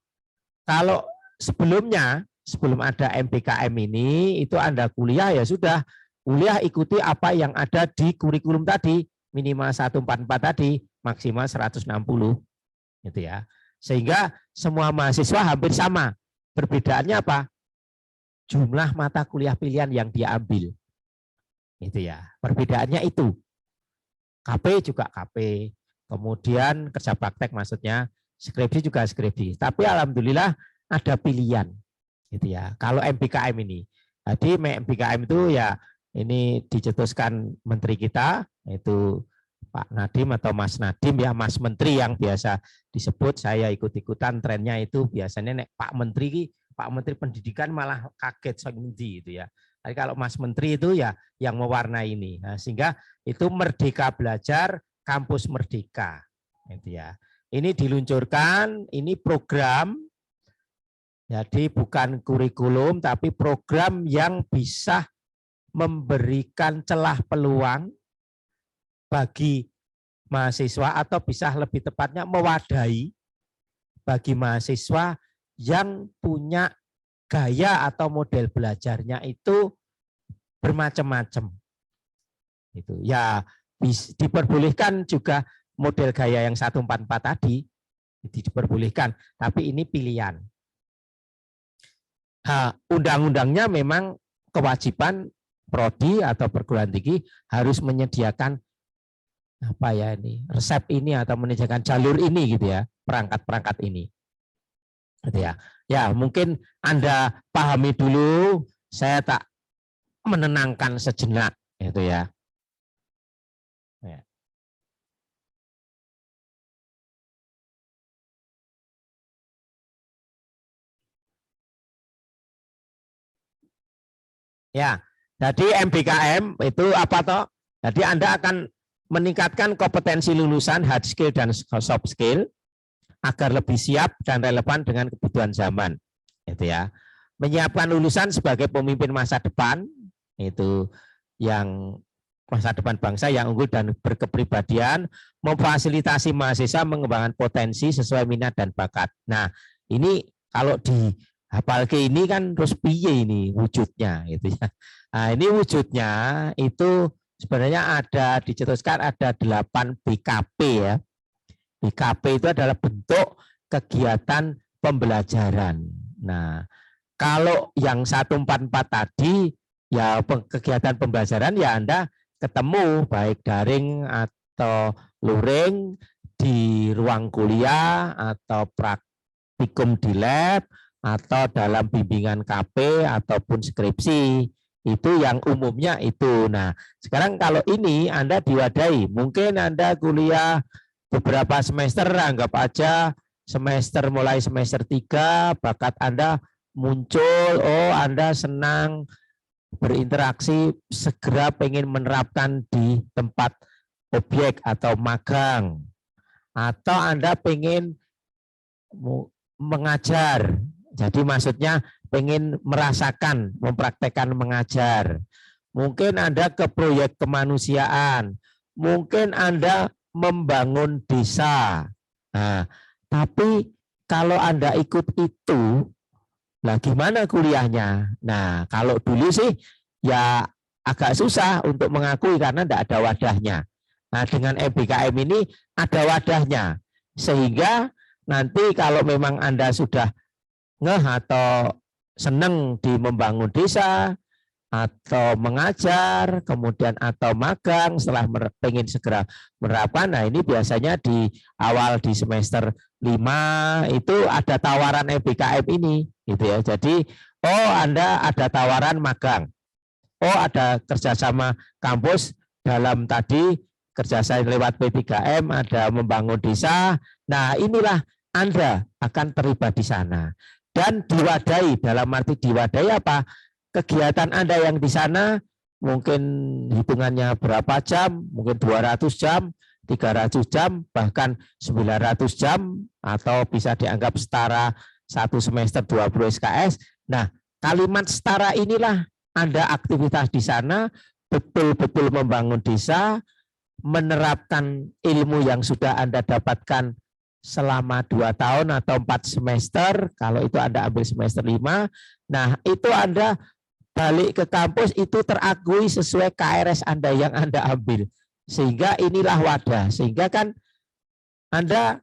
kalau sebelumnya, sebelum ada MBKM ini, itu Anda kuliah ya sudah, kuliah ikuti apa yang ada di kurikulum tadi, minimal 144 tadi, maksimal 160 gitu ya. Sehingga semua mahasiswa hampir sama. Perbedaannya apa? Jumlah mata kuliah pilihan yang dia ambil. Itu ya. Perbedaannya itu. KP juga KP, kemudian kerja praktek maksudnya, skripsi juga skripsi. Tapi alhamdulillah ada pilihan, gitu ya. Kalau MBKM ini, jadi MBKM itu ya ini dicetuskan Menteri kita, itu Pak Nadiem atau Mas Nadiem ya, Mas Menteri yang biasa disebut. Saya ikut-ikutan trennya itu biasanya Pak Menteri Pendidikan malah kaget gitu ya. Tapi kalau Mas Menteri itu ya yang mewarnai ini, nah, sehingga itu Merdeka Belajar, Kampus Merdeka, gitu ya. Ini diluncurkan, ini program, jadi bukan kurikulum, tapi program yang bisa memberikan celah peluang bagi mahasiswa atau bisa lebih tepatnya mewadahi bagi mahasiswa yang punya gaya atau model belajarnya itu bermacam-macam. Itu ya diperbolehkan juga model gaya yang 144 tadi diperbolehkan, tapi ini pilihan. Undang-undangnya memang kewajiban prodi atau perguruan tinggi harus menyediakan apa ya ini resep ini atau menyediakan jalur ini gitu ya, perangkat-perangkat ini. Gitu ya. Ya, mungkin Anda pahami dulu, saya tak menenangkan sejenak itu ya. Ya. Ya, jadi MBKM itu apa toh? Jadi Anda akan meningkatkan kompetensi lulusan hard skill dan soft skill agar lebih siap dan relevan dengan kebutuhan zaman. Itu ya. Menyiapkan lulusan sebagai pemimpin masa depan, itu yang masa depan bangsa yang unggul dan berkepribadian, memfasilitasi mahasiswa mengembangkan potensi sesuai minat dan bakat. Nah, ini kalau dihafal ke ini kan terus piye ini wujudnya gitu ya. Nah, ini wujudnya itu sebenarnya ada dicetuskan ada 8 BKP ya. BKP itu adalah bentuk kegiatan pembelajaran. Nah, kalau yang 144 tadi ya kegiatan pembelajaran ya Anda ketemu baik daring atau luring di ruang kuliah atau praktikum di lab atau dalam bimbingan KP ataupun skripsi. Itu yang umumnya itu. Nah, sekarang kalau ini Anda diwadahi, mungkin Anda kuliah beberapa semester, anggap aja mulai semester 3, bakat Anda muncul, oh Anda senang berinteraksi, segera pengen menerapkan di tempat objek atau magang. Atau Anda pengen mengajar, jadi maksudnya pengen merasakan, mempraktekkan mengajar. mungkin Anda ke proyek kemanusiaan, mungkin Anda membangun desa. Nah, tapi kalau Anda ikut itu, lah gimana kuliahnya? Nah, kalau dulu sih ya agak susah untuk mengakui karena tidak ada wadahnya. Nah, dengan MBKM ini ada wadahnya. Sehingga nanti kalau memang Anda sudah ngeh atau senang di membangun desa, atau mengajar, kemudian atau magang setelah pengen segera menerapkan. Nah, ini biasanya di awal di semester 5 itu ada tawaran MBKM ini gitu ya. Jadi, oh Anda ada tawaran magang. Oh, ada kerjasama kampus dalam tadi kerjasama lewat P3M, ada membangun desa. Nah, inilah Anda akan terlibat di sana. Dan diwadahi, dalam arti diwadahi apa? Kegiatan Anda yang di sana mungkin hitungannya berapa jam, mungkin 200 jam, 300 jam, bahkan 900 jam, atau bisa dianggap setara 1 semester 20 SKS. Nah, kalimat setara inilah Anda aktivitas di sana, betul-betul membangun desa, menerapkan ilmu yang sudah Anda dapatkan selama 2 tahun atau 4 semester, kalau itu Anda ambil semester 5, nah itu Anda balik ke kampus itu terakui sesuai KRS Anda yang Anda ambil. Sehingga inilah wadah. Sehingga kan Anda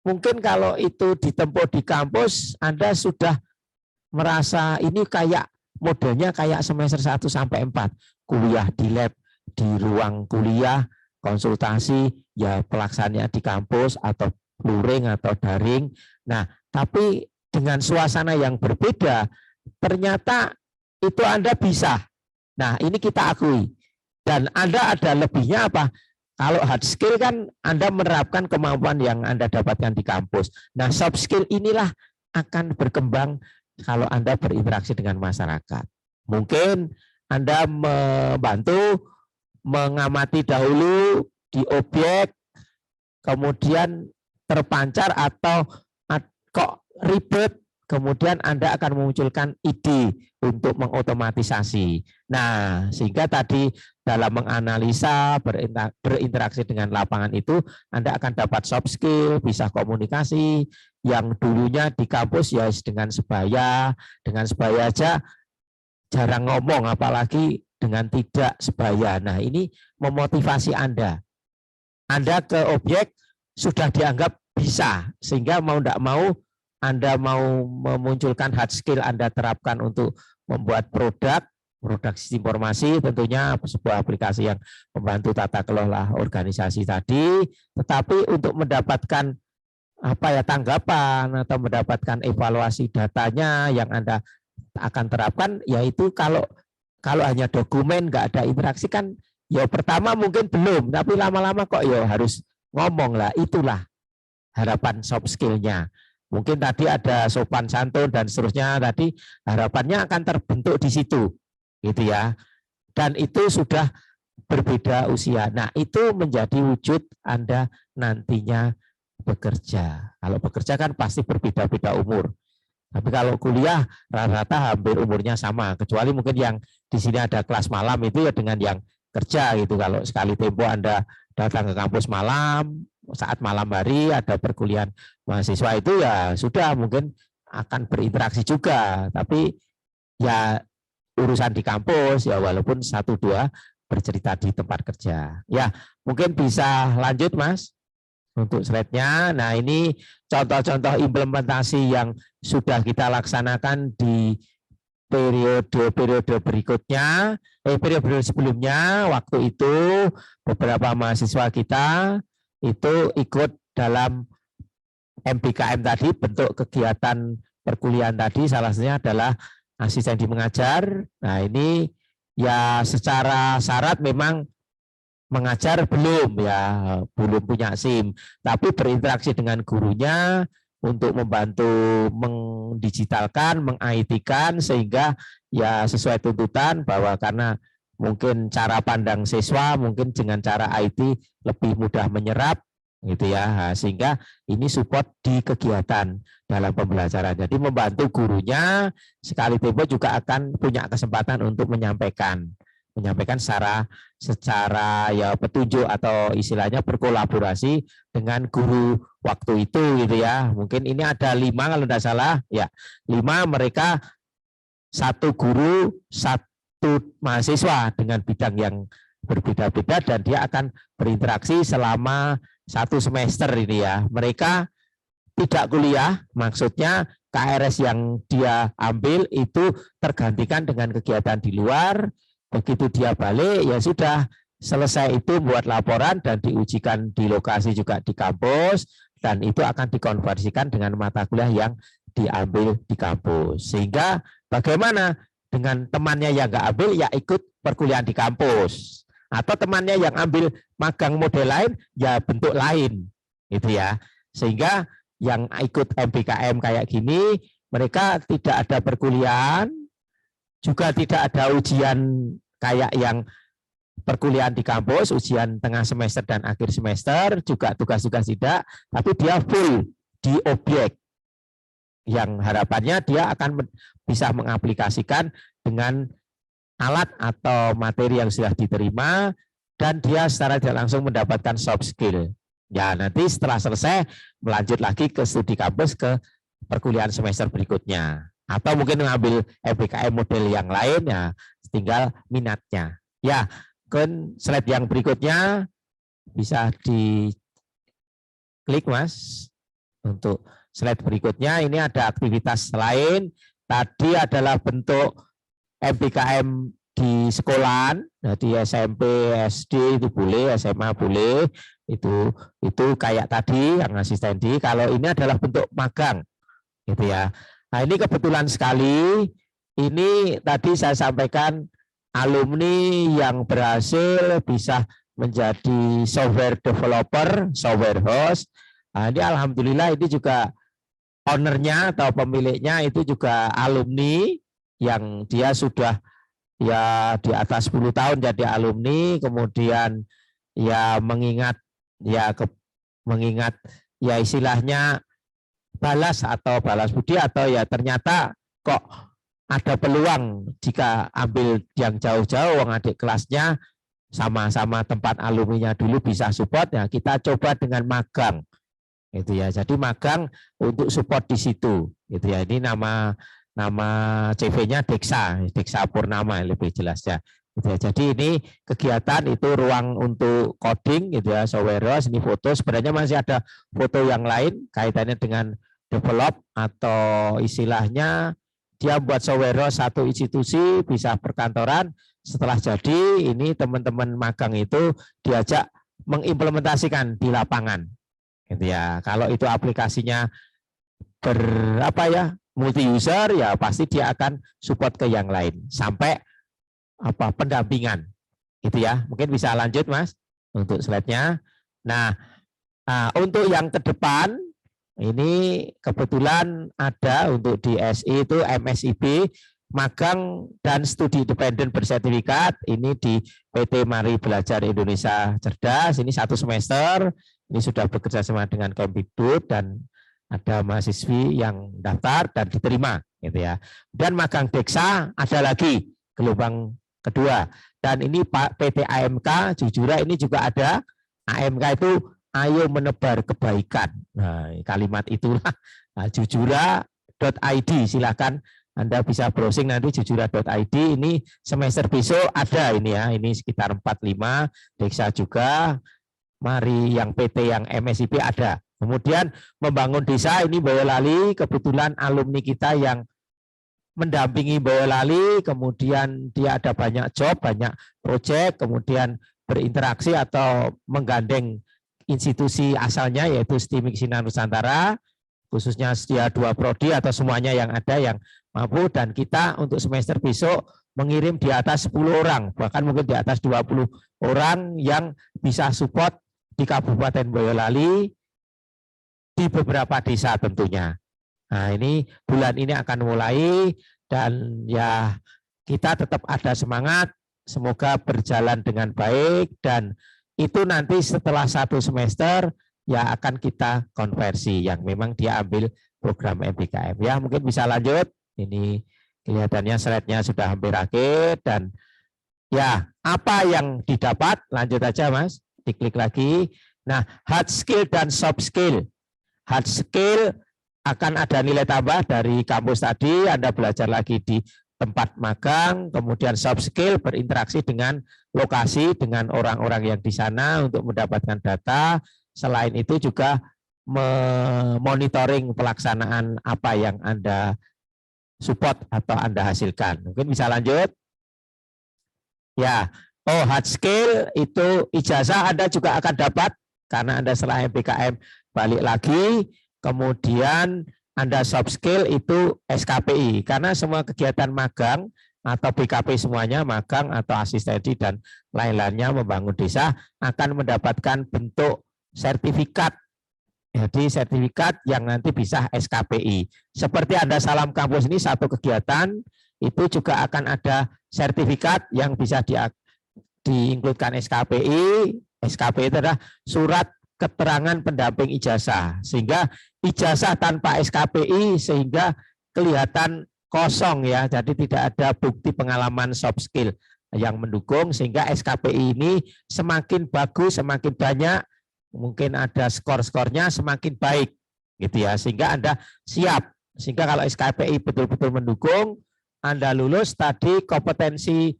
mungkin kalau itu ditempuh di kampus, Anda sudah merasa ini kayak modelnya kayak semester 1 sampai 4. Kuliah di lab, di ruang kuliah, konsultasi, ya pelaksanaan di kampus atau luring atau daring. Nah, tapi dengan suasana yang berbeda, ternyata itu Anda bisa. Nah, ini kita akui. Dan Anda ada lebihnya apa? Kalau hard skill kan Anda menerapkan kemampuan yang Anda dapatkan di kampus. Nah, soft skill inilah akan berkembang kalau Anda berinteraksi dengan masyarakat. Mungkin Anda membantu mengamati dahulu di objek, kemudian terpancar atau kok ribet, kemudian Anda akan memunculkan ide untuk mengotomatisasi. Nah, sehingga tadi dalam menganalisa, berinteraksi dengan lapangan itu, Anda akan dapat soft skill, bisa komunikasi, yang dulunya di kampus ya dengan sebaya aja jarang ngomong, apalagi dengan tidak sebaya. Nah, ini memotivasi Anda. Anda ke objek sudah dianggap bisa, sehingga mau tidak mau Anda mau memunculkan hard skill Anda terapkan untuk membuat produk sistem informasi, tentunya sebuah aplikasi yang membantu tata kelola organisasi tadi, tetapi untuk mendapatkan tanggapan atau mendapatkan evaluasi datanya yang Anda akan terapkan, yaitu kalau hanya dokumen nggak ada interaksi kan ya pertama mungkin belum, tapi lama-lama kok ya harus ngomong lah. Itulah harapan soft skill-nya. Mungkin tadi ada sopan santun dan seterusnya, tadi harapannya akan terbentuk di situ gitu ya. Dan itu sudah berbeda usia. Nah, itu menjadi wujud Anda nantinya bekerja. Kalau bekerja kan pasti berbeda-beda umur. Tapi kalau kuliah rata-rata hampir umurnya sama, kecuali mungkin yang di sini ada kelas malam itu ya dengan yang kerja gitu. Kalau sekali tempo Anda datang ke kampus malam, saat malam hari ada perkuliahan mahasiswa itu ya sudah mungkin akan berinteraksi juga, tapi ya urusan di kampus ya walaupun 1-2 bercerita di tempat kerja. Ya mungkin bisa lanjut Mas untuk slide-nya. Nah, ini contoh-contoh implementasi yang sudah kita laksanakan di periode berikutnya, periode sebelumnya. Waktu itu beberapa mahasiswa kita itu ikut dalam MBKM tadi, bentuk kegiatan perkuliahan tadi, salah satunya adalah asistensi mengajar. Nah, ini ya secara syarat memang mengajar belum punya SIM, tapi berinteraksi dengan gurunya untuk membantu mendigitalkan, meng-IT-kan sehingga ya sesuai tuntutan bahwa karena mungkin cara pandang siswa mungkin dengan cara IT lebih mudah menyerap gitu ya, sehingga ini support di kegiatan dalam pembelajaran. Jadi membantu gurunya sekali tempo juga akan punya kesempatan untuk menyampaikan menyampaikan secara ya petunjuk atau istilahnya berkolaborasi dengan guru waktu itu gitu ya. Mungkin ini ada 5 kalau tidak salah ya, 5 mereka satu guru satu mahasiswa dengan bidang yang berbeda-beda dan dia akan berinteraksi selama 1 semester ini ya. Mereka tidak kuliah, maksudnya KRS yang dia ambil itu tergantikan dengan kegiatan di luar. Begitu dia balik ya sudah selesai itu buat laporan dan diujikan di lokasi juga di kampus dan itu akan dikonversikan dengan mata kuliah yang diambil di kampus. Sehingga bagaimana dengan temannya yang nggak ambil ya ikut perkuliahan di kampus atau temannya yang ambil magang model lain ya bentuk lain gitu ya. Sehingga yang ikut MBKM kayak gini mereka tidak ada perkuliahan, juga tidak ada ujian kayak yang perkuliahan di kampus, ujian tengah semester dan akhir semester, juga tugas-tugas tidak, tapi dia full di objek. Yang harapannya dia akan bisa mengaplikasikan dengan alat atau materi yang sudah diterima, dan dia secara tidak langsung mendapatkan soft skill. Ya nanti setelah selesai, melanjut lagi ke studi kampus ke perkuliahan semester berikutnya. Atau mungkin mengambil MBKM model yang lain ya tinggal minatnya. Ya, kan slide yang berikutnya bisa diklik Mas. Untuk slide berikutnya ini ada aktivitas lain. Tadi adalah bentuk MBKM di sekolahan, nah di SMP, SD itu boleh, SMA boleh. Itu kayak tadi yang asistendi. Kalau ini adalah bentuk magang gitu ya. Nah ini kebetulan sekali, ini tadi saya sampaikan alumni yang berhasil bisa menjadi software developer, software host. Nah, ini alhamdulillah ini juga ownernya atau pemiliknya itu juga alumni yang dia sudah ya di atas 10 tahun jadi alumni, kemudian ya mengingat istilahnya balas budi atau ya ternyata kok ada peluang jika ambil yang jauh-jauh adik kelasnya sama-sama tempat alumninya dulu bisa support ya kita coba dengan magang itu ya. Jadi magang untuk support di situ gitu ya. Ini nama CV-nya Deksa Purnama lebih jelasnya gitu ya. Jadi ini kegiatan itu ruang untuk coding gitu ya, software house. Ini foto, sebenarnya masih ada foto yang lain kaitannya dengan develop atau istilahnya dia buat software house satu institusi bisa perkantoran. Setelah jadi ini teman-teman magang itu diajak mengimplementasikan di lapangan gitu ya. Kalau itu aplikasinya multi user ya pasti dia akan support ke yang lain sampai pendampingan gitu ya. Mungkin bisa lanjut Mas untuk slide-nya. Nah, untuk yang ke depan ini kebetulan ada untuk di SI itu MSIB magang dan studi independen bersertifikat ini di PT Mari Belajar Indonesia Cerdas. Ini 1 semester, ini sudah bekerja sama dengan Kemdikbud dan ada mahasiswi yang daftar dan diterima gitu ya. Dan magang Deksa ada lagi gelombang kedua. Dan ini Pak PT AMK Jujura ini juga ada. AMK itu ayo menebar kebaikan. Nah, kalimat itulah jujura.id, silakan Anda bisa browsing nanti jujura.id. Ini semester besok ada ini ya, ini sekitar 45, Deksa juga, Mari yang PT yang MSIP ada. Kemudian membangun desa ini Boyolali, kebetulan alumni kita yang mendampingi Boyolali, kemudian dia ada banyak job, banyak proyek, kemudian berinteraksi atau menggandeng institusi asalnya yaitu STIMIK Sinar Nusantara, khususnya dia 2 prodi atau semuanya yang ada yang mampu, dan kita untuk semester besok mengirim di atas 10 orang, bahkan mungkin di atas 20 orang yang bisa support di Kabupaten Boyolali di beberapa desa tentunya. Nah ini bulan ini akan mulai dan ya kita tetap ada semangat, semoga berjalan dengan baik dan itu nanti setelah 1 semester ya akan kita konversi yang memang dia ambil program MBKM. Ya mungkin bisa lanjut, ini kelihatannya slide-nya sudah hampir akhir dan Ya, apa yang didapat? Lanjut aja, Mas. Diklik lagi. Nah, hard skill dan soft skill. Hard skill akan ada nilai tambah dari kampus tadi, Anda belajar lagi di tempat magang, kemudian soft skill berinteraksi dengan lokasi, dengan orang-orang yang di sana untuk mendapatkan data. Selain itu juga memonitoring pelaksanaan apa yang Anda support atau Anda hasilkan. Mungkin bisa lanjut. Ya, hard skill itu ijazah Anda juga akan dapat karena Anda setelah MPKM balik lagi, kemudian Anda soft skill itu SKPI karena semua kegiatan magang atau BKP semuanya magang atau asistensi dan lain-lainnya membangun desa akan mendapatkan bentuk sertifikat. Jadi sertifikat yang nanti bisa SKPI. Seperti Anda salam kampus ini satu kegiatan itu juga akan ada sertifikat yang bisa diinkludkan SKPI. SKPI itu adalah surat keterangan pendamping ijazah. Sehingga ijazah tanpa SKPI sehingga kelihatan kosong ya. Jadi tidak ada bukti pengalaman soft skill yang mendukung sehingga SKPI ini semakin bagus, semakin banyak, mungkin ada skor-skornya semakin baik gitu ya. Sehingga Anda siap. Sehingga kalau SKPI betul-betul mendukung, Anda lulus tadi kompetensi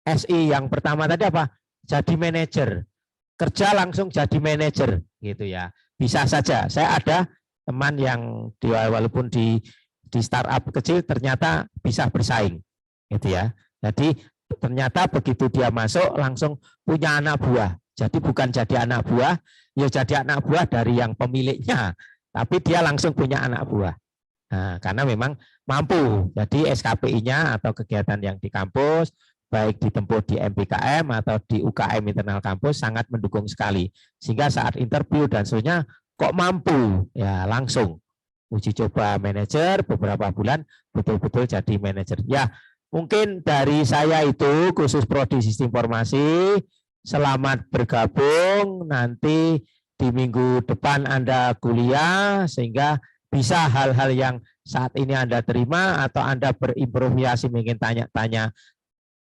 SI yang pertama tadi apa? Jadi manajer. Kerja langsung jadi manajer gitu ya. Bisa saja. Saya ada teman yang walaupun di startup kecil ternyata bisa bersaing gitu ya. Jadi ternyata begitu dia masuk langsung punya anak buah. Jadi bukan jadi anak buah, ya jadi anak buah dari yang pemiliknya, tapi dia langsung punya anak buah. Nah, karena memang mampu. Jadi SKPI-nya atau kegiatan yang di kampus, baik ditempuh di MPKM atau di UKM internal kampus sangat mendukung sekali. Sehingga saat interview dan seterusnya kok mampu, ya langsung uji coba manajer beberapa bulan betul-betul jadi manajer. Ya, mungkin dari saya itu khusus prodi sistem informasi. Selamat bergabung. Nanti di minggu depan Anda kuliah sehingga bisa hal-hal yang saat ini Anda terima atau Anda berimprovisasi ingin tanya-tanya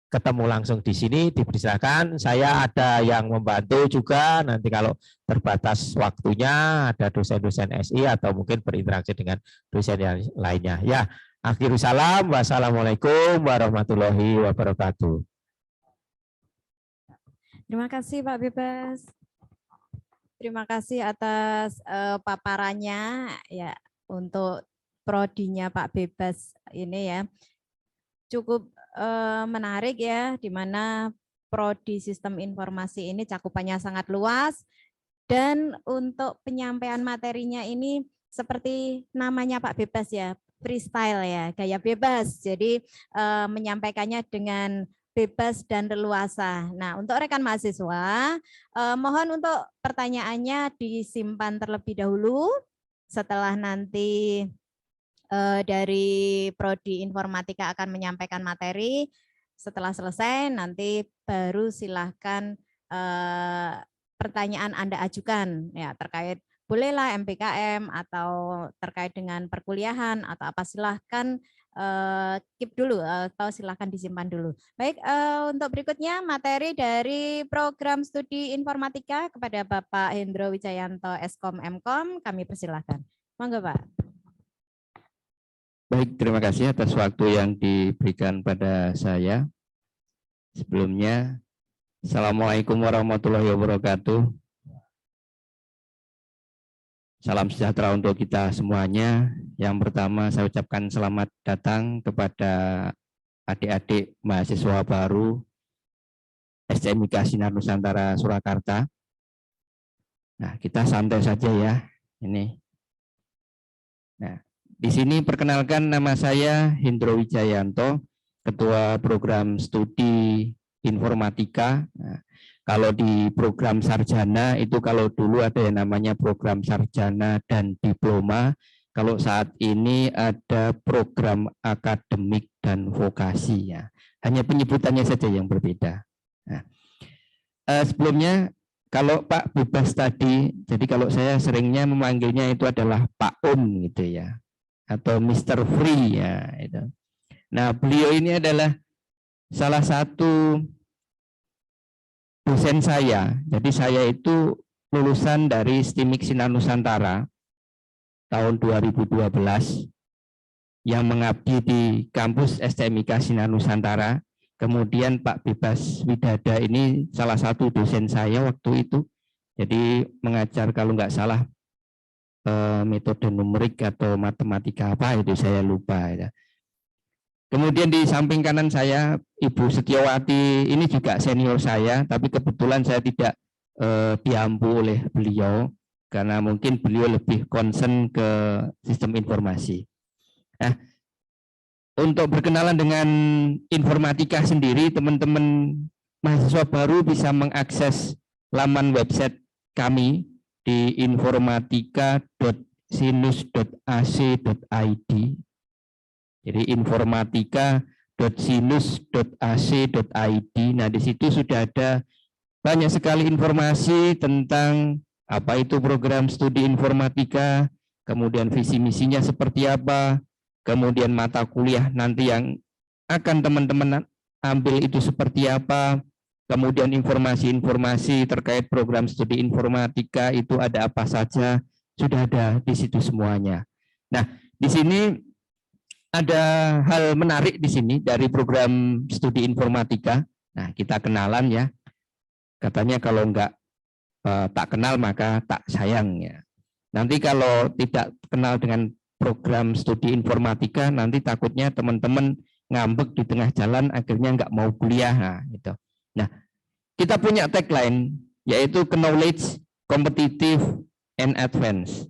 ketemu langsung di sini dipersilakan. Saya ada yang membantu juga nanti kalau terbatas waktunya ada dosen-dosen SI atau mungkin berinteraksi dengan dosen yang lainnya. Ya, akhirul salam. Wassalamualaikum warahmatullahi wabarakatuh. Terima kasih Pak Bebas. Terima kasih atas paparannya ya untuk prodinya Pak Bebas ini ya. Cukup menarik ya, di mana prodi sistem informasi ini cakupannya sangat luas dan untuk penyampaian materinya ini seperti namanya Pak Bebas ya, freestyle ya, gaya bebas. Jadi menyampaikannya dengan bebas dan leluasa. Nah, untuk rekan mahasiswa, mohon untuk pertanyaannya disimpan terlebih dahulu. Setelah nanti dari Prodi Informatika akan menyampaikan materi, setelah selesai nanti baru silahkan pertanyaan Anda ajukan ya terkait bolehlah MPKM atau terkait dengan perkuliahan atau apa, silahkan keep dulu atau silahkan disimpan dulu. Baik, untuk berikutnya materi dari program studi informatika kepada Bapak Hendro Wijayanto Eskom Mkom, kami persilahkan. Monggo Pak. Baik, terima kasih atas waktu yang diberikan pada saya. Sebelumnya, Assalamualaikum warahmatullahi wabarakatuh. Salam sejahtera untuk kita semuanya. Yang pertama saya ucapkan selamat datang kepada adik-adik mahasiswa baru STMIK Sinar Nusantara Surakarta. Nah, kita santai saja ya. Ini. Nah, di sini perkenalkan nama saya Hendro Wijayanto, Ketua Program Studi Informatika. Nah, kalau di program sarjana itu kalau dulu ada yang namanya program sarjana dan diploma. Kalau saat ini ada program akademik dan vokasi ya. Hanya penyebutannya saja yang berbeda. Nah, sebelumnya kalau Pak Bebas tadi, jadi kalau saya seringnya memanggilnya itu adalah Pak gitu ya, atau Mr. Free ya itu. Nah, beliau ini adalah salah satu dosen saya. Jadi saya itu lulusan dari STIMIK Sinar Nusantara tahun 2012 yang mengabdi di kampus STMIK Sinar Nusantara. Kemudian Pak Bebas Widada ini salah satu dosen saya waktu itu. Jadi mengajar kalau nggak salah metode numerik atau matematika apa itu saya lupa ya. Kemudian di samping kanan saya Ibu Setiawati, ini juga senior saya, tapi kebetulan saya tidak diampu oleh beliau karena mungkin beliau lebih concern ke sistem informasi. Nah, untuk berkenalan dengan informatika sendiri, teman-teman mahasiswa baru bisa mengakses laman website kami di informatika.sinus.ac.id. Jadi informatika.sinus.ac.id. Nah, di situ sudah ada banyak sekali informasi tentang apa itu program studi informatika, kemudian visi misinya seperti apa, kemudian mata kuliah nanti yang akan teman-teman ambil itu seperti apa, kemudian informasi-informasi terkait program studi informatika itu ada apa saja, sudah ada di situ semuanya. Nah, di sini ada hal menarik di sini dari program studi informatika. Nah, kita kenalan ya. Katanya kalau enggak tak kenal maka tak sayang ya. Nanti kalau tidak kenal dengan program studi informatika, nanti takutnya teman-teman ngambek di tengah jalan akhirnya enggak mau kuliah. Nah, gitu. Nah, kita punya tagline yaitu knowledge, competitive, and advance.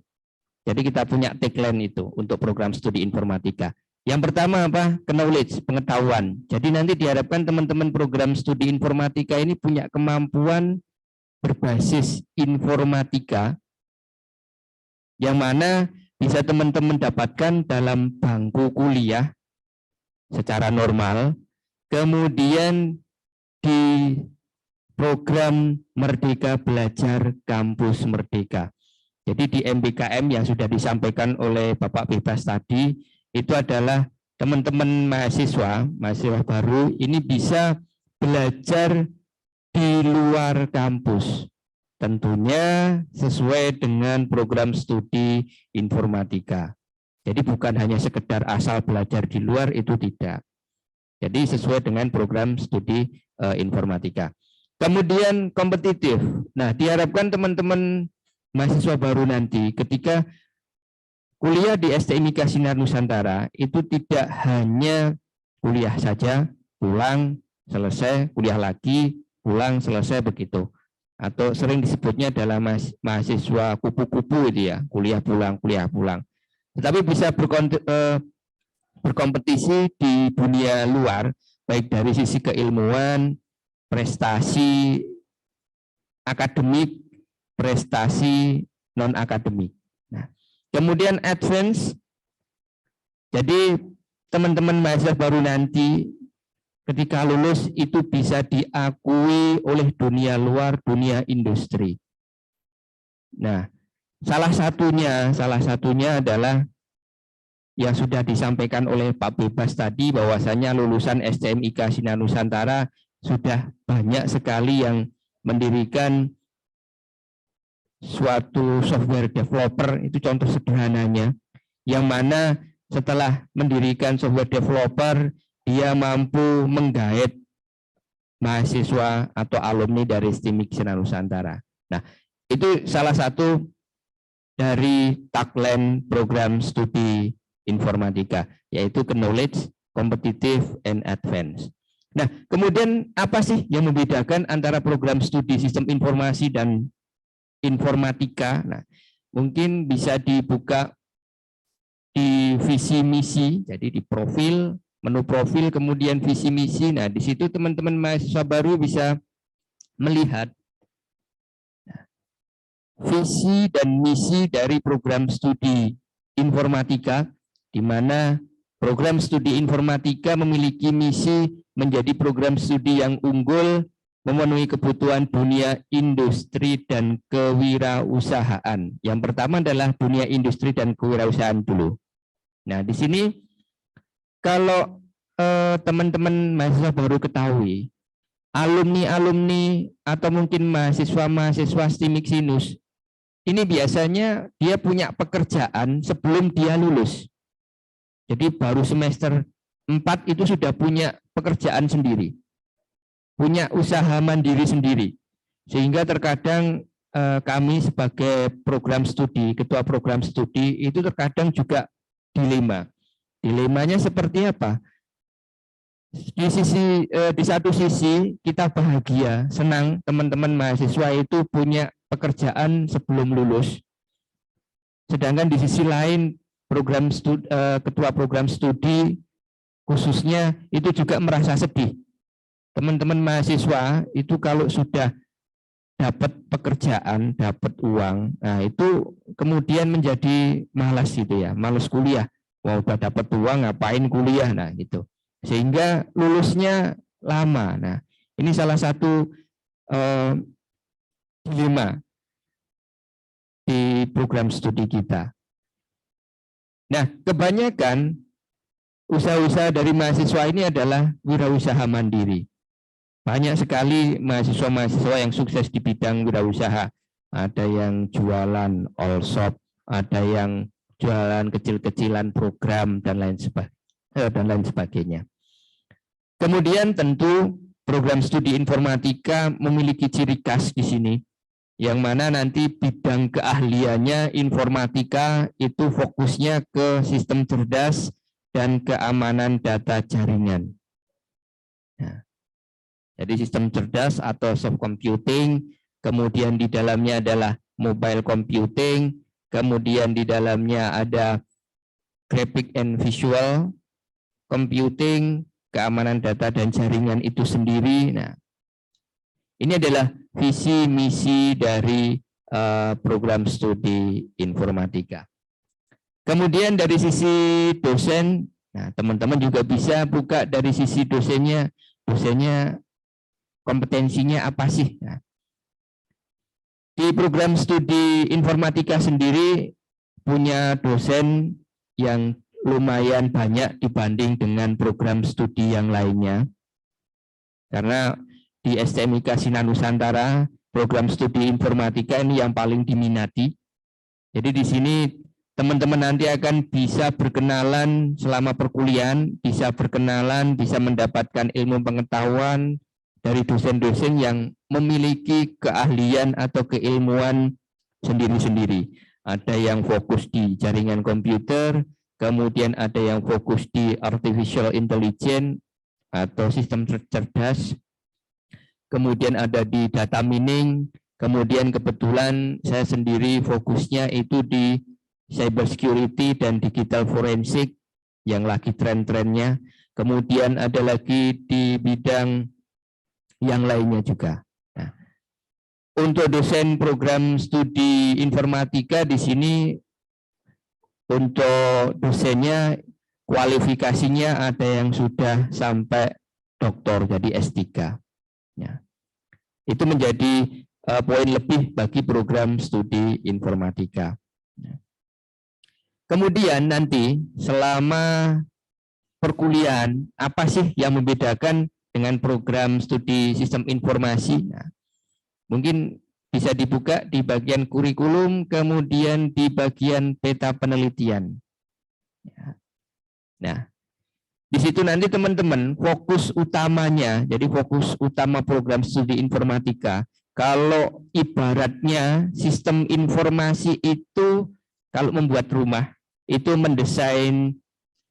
Jadi kita punya tagline itu untuk program studi informatika. Yang pertama apa? Knowledge, pengetahuan. Jadi nanti diharapkan teman-teman program studi informatika ini punya kemampuan berbasis informatika yang mana bisa teman-teman dapatkan dalam bangku kuliah secara normal, kemudian di program Merdeka Belajar Kampus Merdeka. Jadi di MBKM yang sudah disampaikan oleh Bapak Bebas tadi, itu adalah teman-teman mahasiswa baru ini bisa belajar di luar kampus. Tentunya sesuai dengan program studi informatika. Jadi bukan hanya sekedar asal belajar di luar, itu tidak. Jadi sesuai dengan program studi informatika. Kemudian kompetitif. Nah, diharapkan teman-teman mahasiswa baru nanti ketika kuliah di STMIK Sinar Nusantara itu tidak hanya kuliah saja, pulang, selesai, kuliah lagi, pulang, selesai begitu. Atau sering disebutnya adalah mahasiswa kupu-kupu itu ya, kuliah pulang. Tetapi bisa berkompetisi di dunia luar, baik dari sisi keilmuan, prestasi akademik, prestasi non-akademik. Nah, kemudian advance, jadi teman-teman mahasiswa baru nanti ketika lulus itu bisa diakui oleh dunia luar, dunia industri. Nah, salah satunya adalah yang sudah disampaikan oleh Pak Bebas tadi, bahwasanya lulusan STMIK Sinar Nusantara sudah banyak sekali yang mendirikan suatu software developer, itu contoh sederhananya, yang mana setelah mendirikan software developer, dia mampu menggait mahasiswa atau alumni dari STIMIK Sinar Nusantara. Nah, itu salah satu dari tagline program studi informatika, yaitu knowledge, competitive, and advance. Nah, kemudian apa sih yang membedakan antara program studi sistem informasi dan informatika? Nah, mungkin bisa dibuka di visi misi, jadi di profil, menu profil, kemudian visi misi. Nah, di situ teman-teman mahasiswa baru bisa melihat visi dan misi dari program studi informatika, di mana program studi informatika memiliki misi menjadi program studi yang unggul, memenuhi kebutuhan dunia industri dan kewirausahaan. Yang pertama adalah dunia industri dan kewirausahaan dulu. Nah, di sini kalau teman-teman mahasiswa baru ketahui, alumni-alumni atau mungkin mahasiswa-mahasiswa STIMIK SINUS, ini biasanya dia punya pekerjaan sebelum dia lulus. Jadi baru semester 4 itu sudah punya pekerjaan sendiri, punya usaha mandiri sendiri. Sehingga terkadang kami sebagai program studi, ketua program studi itu terkadang juga dilema. Dilemanya seperti apa? Di satu sisi kita bahagia, senang teman-teman mahasiswa itu punya pekerjaan sebelum lulus. Sedangkan di sisi lain ketua program studi khususnya itu juga merasa sedih. Teman-teman mahasiswa itu kalau sudah dapat pekerjaan, dapat uang, nah itu kemudian menjadi malas gitu ya, malas kuliah. Wah, udah dapat uang ngapain kuliah, nah gitu. Sehingga lulusnya lama. Nah, ini salah satu dilema di program studi kita. Nah, kebanyakan usaha-usaha dari mahasiswa ini adalah wirausaha mandiri. Banyak sekali mahasiswa-mahasiswa yang sukses di bidang wirausaha. Ada yang jualan all shop, ada yang jualan kecil-kecilan program dan lain sebagainya. Kemudian tentu program studi informatika memiliki ciri khas di sini, yang mana nanti bidang keahliannya informatika itu fokusnya ke sistem cerdas dan keamanan data jaringan. Nah, jadi sistem cerdas atau soft computing, kemudian di dalamnya adalah mobile computing, kemudian di dalamnya ada graphic and visual computing, keamanan data dan jaringan itu sendiri. Nah, ini adalah visi misi dari program studi informatika. Kemudian dari sisi dosen, nah teman-teman juga bisa buka dari sisi dosennya kompetensinya apa sih? Nah, di program studi informatika sendiri punya dosen yang lumayan banyak dibanding dengan program studi yang lainnya. Karena di STMIK Sinar Nusantara, program studi informatika ini yang paling diminati. Jadi di sini teman-teman nanti akan bisa berkenalan selama perkuliahan, bisa berkenalan, bisa mendapatkan ilmu pengetahuan dari dosen-dosen yang memiliki keahlian atau keilmuan sendiri-sendiri. Ada yang fokus di jaringan komputer, kemudian ada yang fokus di artificial intelligence atau sistem cerdas, kemudian ada di data mining, kemudian kebetulan saya sendiri fokusnya itu di cyber security dan digital forensik yang lagi tren-trennya, kemudian ada lagi di bidang yang lainnya juga. Nah, untuk dosen program studi informatika di sini untuk dosennya kualifikasinya ada yang sudah sampai doktor jadi S3. Ya. Itu menjadi poin lebih bagi program studi informatika. Ya. Kemudian nanti selama perkuliahan apa sih yang membedakan dengan program studi sistem informasi? Nah, mungkin bisa dibuka di bagian kurikulum, kemudian di bagian peta penelitian. Ya. Nah, di situ nanti teman-teman fokus utamanya, jadi fokus utama program studi informatika, kalau ibaratnya sistem informasi itu kalau membuat rumah, itu mendesain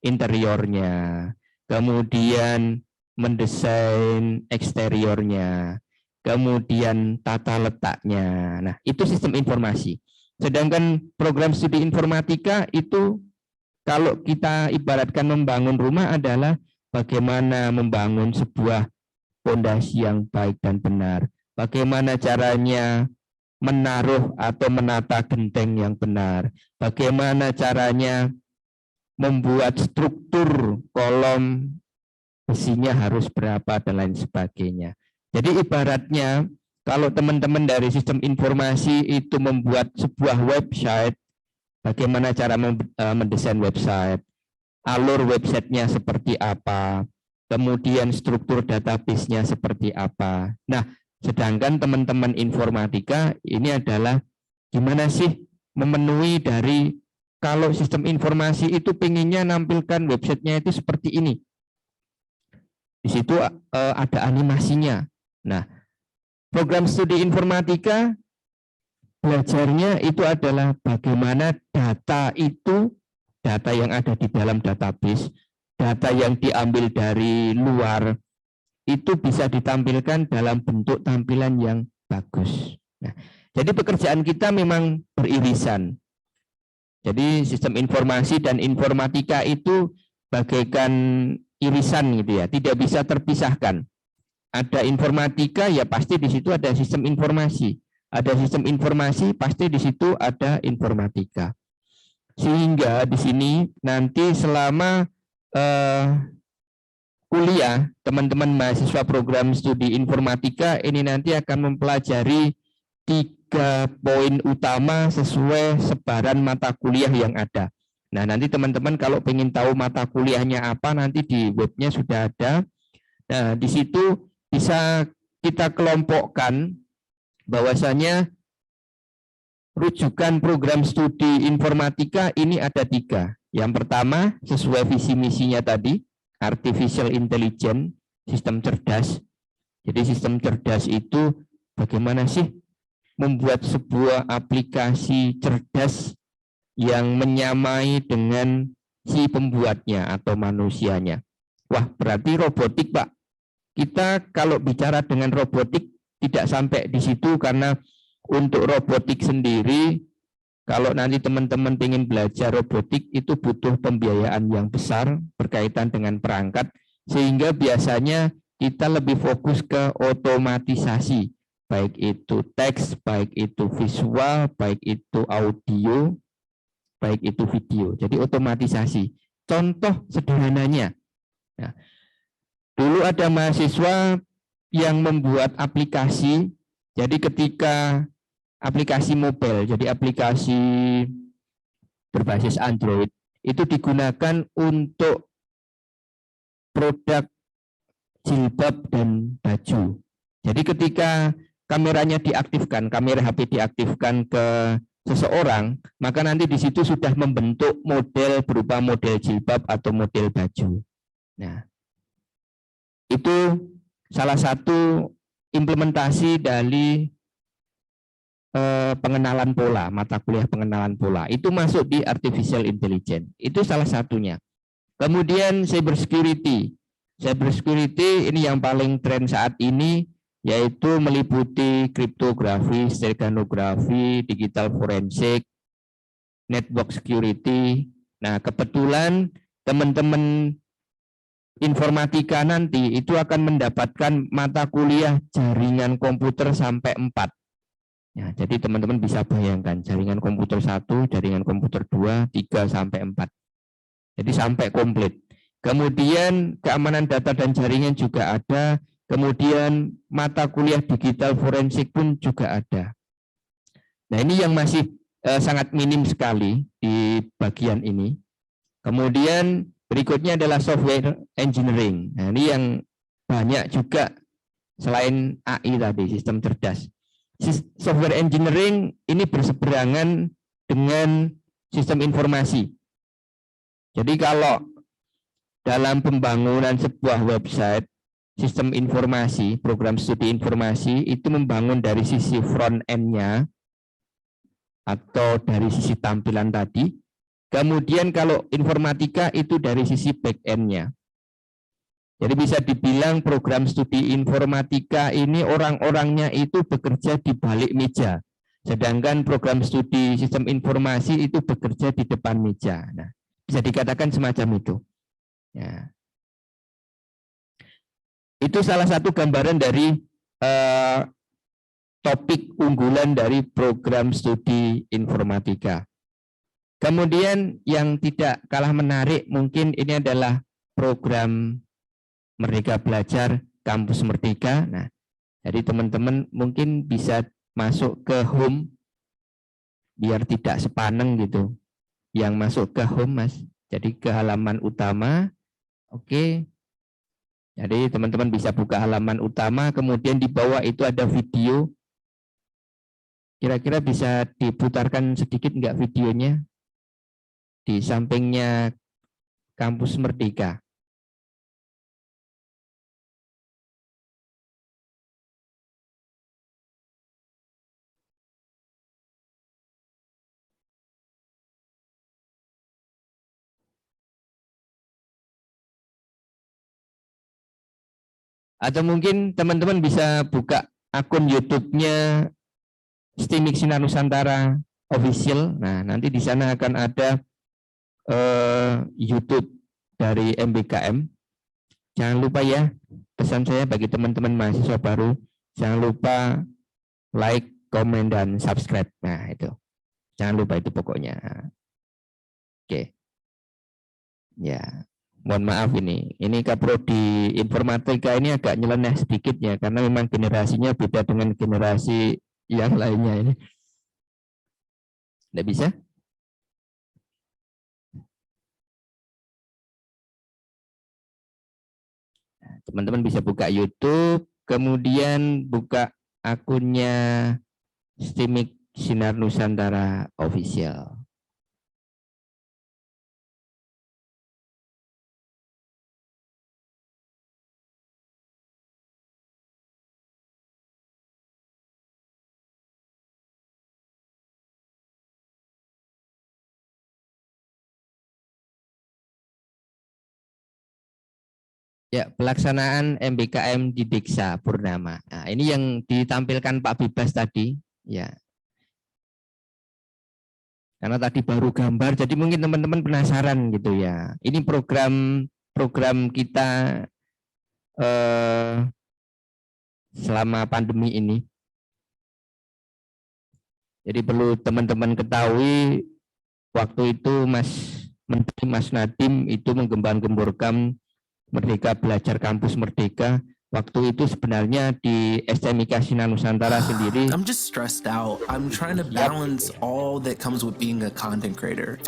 interiornya, kemudian mendesain eksteriornya, kemudian tata letaknya. Nah, itu sistem informasi. Sedangkan program studi informatika itu kalau kita ibaratkan membangun rumah adalah bagaimana membangun sebuah fondasi yang baik dan benar. Bagaimana caranya menaruh atau menata genteng yang benar. Bagaimana caranya membuat struktur kolom besinya harus berapa dan lain sebagainya. Jadi ibaratnya kalau teman-teman dari sistem informasi itu membuat sebuah website, bagaimana cara mendesain website, alur websitenya seperti apa, kemudian struktur database-nya seperti apa. Nah, sedangkan teman-teman informatika ini adalah gimana sih memenuhi dari kalau sistem informasi itu pengennya nampilkan websitenya itu seperti ini. Di situ ada animasinya. Nah, program studi informatika belajarnya itu adalah bagaimana data itu, data yang ada di dalam database, data yang diambil dari luar, itu bisa ditampilkan dalam bentuk tampilan yang bagus. Nah, jadi pekerjaan kita memang beririsan. Jadi sistem informasi dan informatika itu bagaikan irisan gitu ya, tidak bisa terpisahkan. Ada informatika ya pasti di situ ada sistem informasi. Ada sistem informasi, pasti di situ ada informatika. Sehingga di sini nanti selama kuliah, teman-teman mahasiswa program studi informatika ini nanti akan mempelajari 3 poin utama sesuai sebaran mata kuliah yang ada. Nah, nanti teman-teman kalau ingin tahu mata kuliahnya apa, nanti di webnya sudah ada. Nah, di situ bisa kita kelompokkan bahwasanya rujukan program studi informatika ini ada 3. Yang pertama, sesuai visi misinya tadi, artificial intelligence, sistem cerdas. Jadi sistem cerdas itu bagaimana sih membuat sebuah aplikasi cerdas yang menyamai dengan si pembuatnya atau manusianya. Wah, berarti robotik, Pak. Kita kalau bicara dengan robotik tidak sampai di situ, karena untuk robotik sendiri, kalau nanti teman-teman ingin belajar robotik itu butuh pembiayaan yang besar berkaitan dengan perangkat, sehingga biasanya kita lebih fokus ke otomatisasi, baik itu teks, baik itu visual, baik itu audio, baik itu video. Jadi otomatisasi. Contoh sederhananya, nah, dulu ada mahasiswa yang membuat aplikasi, jadi ketika aplikasi mobile, jadi aplikasi berbasis Android, itu digunakan untuk produk jilbab dan baju. Jadi ketika kameranya diaktifkan, kamera HP diaktifkan ke seseorang, maka nanti di situ sudah membentuk model berupa model jilbab atau model baju. Nah, itu salah satu implementasi dari pengenalan pola, mata kuliah pengenalan pola. Itu masuk di artificial intelligence. Itu salah satunya. Kemudian cybersecurity. Cybersecurity ini yang paling tren saat ini, yaitu meliputi kriptografi, steganografi, digital forensik, network security. Nah, kebetulan teman-teman informatika nanti itu akan mendapatkan mata kuliah jaringan komputer sampai 4. Ya, jadi teman-teman bisa bayangkan jaringan komputer 1, jaringan komputer 2, 3 sampai 4. Jadi sampai komplit. Kemudian keamanan data dan jaringan juga ada. Kemudian mata kuliah digital forensik pun juga ada. Nah, ini yang masih sangat minim sekali di bagian ini. Kemudian berikutnya adalah software engineering. Nah, ini yang banyak juga selain AI tadi, sistem cerdas. Software engineering ini berseberangan dengan sistem informasi. Jadi kalau dalam pembangunan sebuah website, sistem informasi, program studi informasi itu membangun dari sisi front end-nya atau dari sisi tampilan tadi. Kemudian kalau informatika itu dari sisi back end-nya. Jadi bisa dibilang program studi informatika ini orang-orangnya itu bekerja di balik meja. Sedangkan program studi sistem informasi itu bekerja di depan meja. Nah, bisa dikatakan semacam itu. Ya. Itu salah satu gambaran dari topik unggulan dari program studi informatika. Kemudian yang tidak kalah menarik mungkin ini adalah program Merdeka Belajar Kampus Merdeka. Nah, jadi teman-teman mungkin bisa masuk ke home biar tidak sepaneng gitu. Yang masuk ke home, Mas. Jadi ke halaman utama. Oke. Jadi teman-teman bisa buka halaman utama, kemudian di bawah itu ada video. Kira-kira bisa diputarkan sedikit enggak videonya? Di sampingnya Kampus Merdeka. Atau mungkin teman-teman bisa buka akun YouTube-nya STIMIK Sinar Nusantara Official. Nah, nanti di sana akan ada YouTube dari MBKM. Jangan lupa ya, pesan saya bagi teman-teman mahasiswa baru, jangan lupa like, komen, dan subscribe. Nah, itu. Jangan lupa itu pokoknya. Oke. Ya. Mohon maaf ini Kaprodi Informatika ini agak nyeleneh sedikit ya, karena memang generasinya beda dengan generasi yang lainnya ini. Tidak bisa? Teman-teman bisa buka YouTube, kemudian buka akunnya STIMIK Sinar Nusantara Official. Ya, pelaksanaan MBKM di Diksa Purnama. Nah, ini yang ditampilkan Pak Bibas tadi, ya. Karena tadi baru gambar, jadi mungkin teman-teman penasaran gitu ya. Ini program kita selama pandemi ini. Jadi perlu teman-teman ketahui, waktu itu Mas Nadiem itu menggembar-gemborkan Merdeka Belajar Kampus Merdeka. Waktu itu sebenarnya di STMIK Sinar Nusantara sendiri. I'm just stressed out. I'm trying to balance all that comes with being a content creator.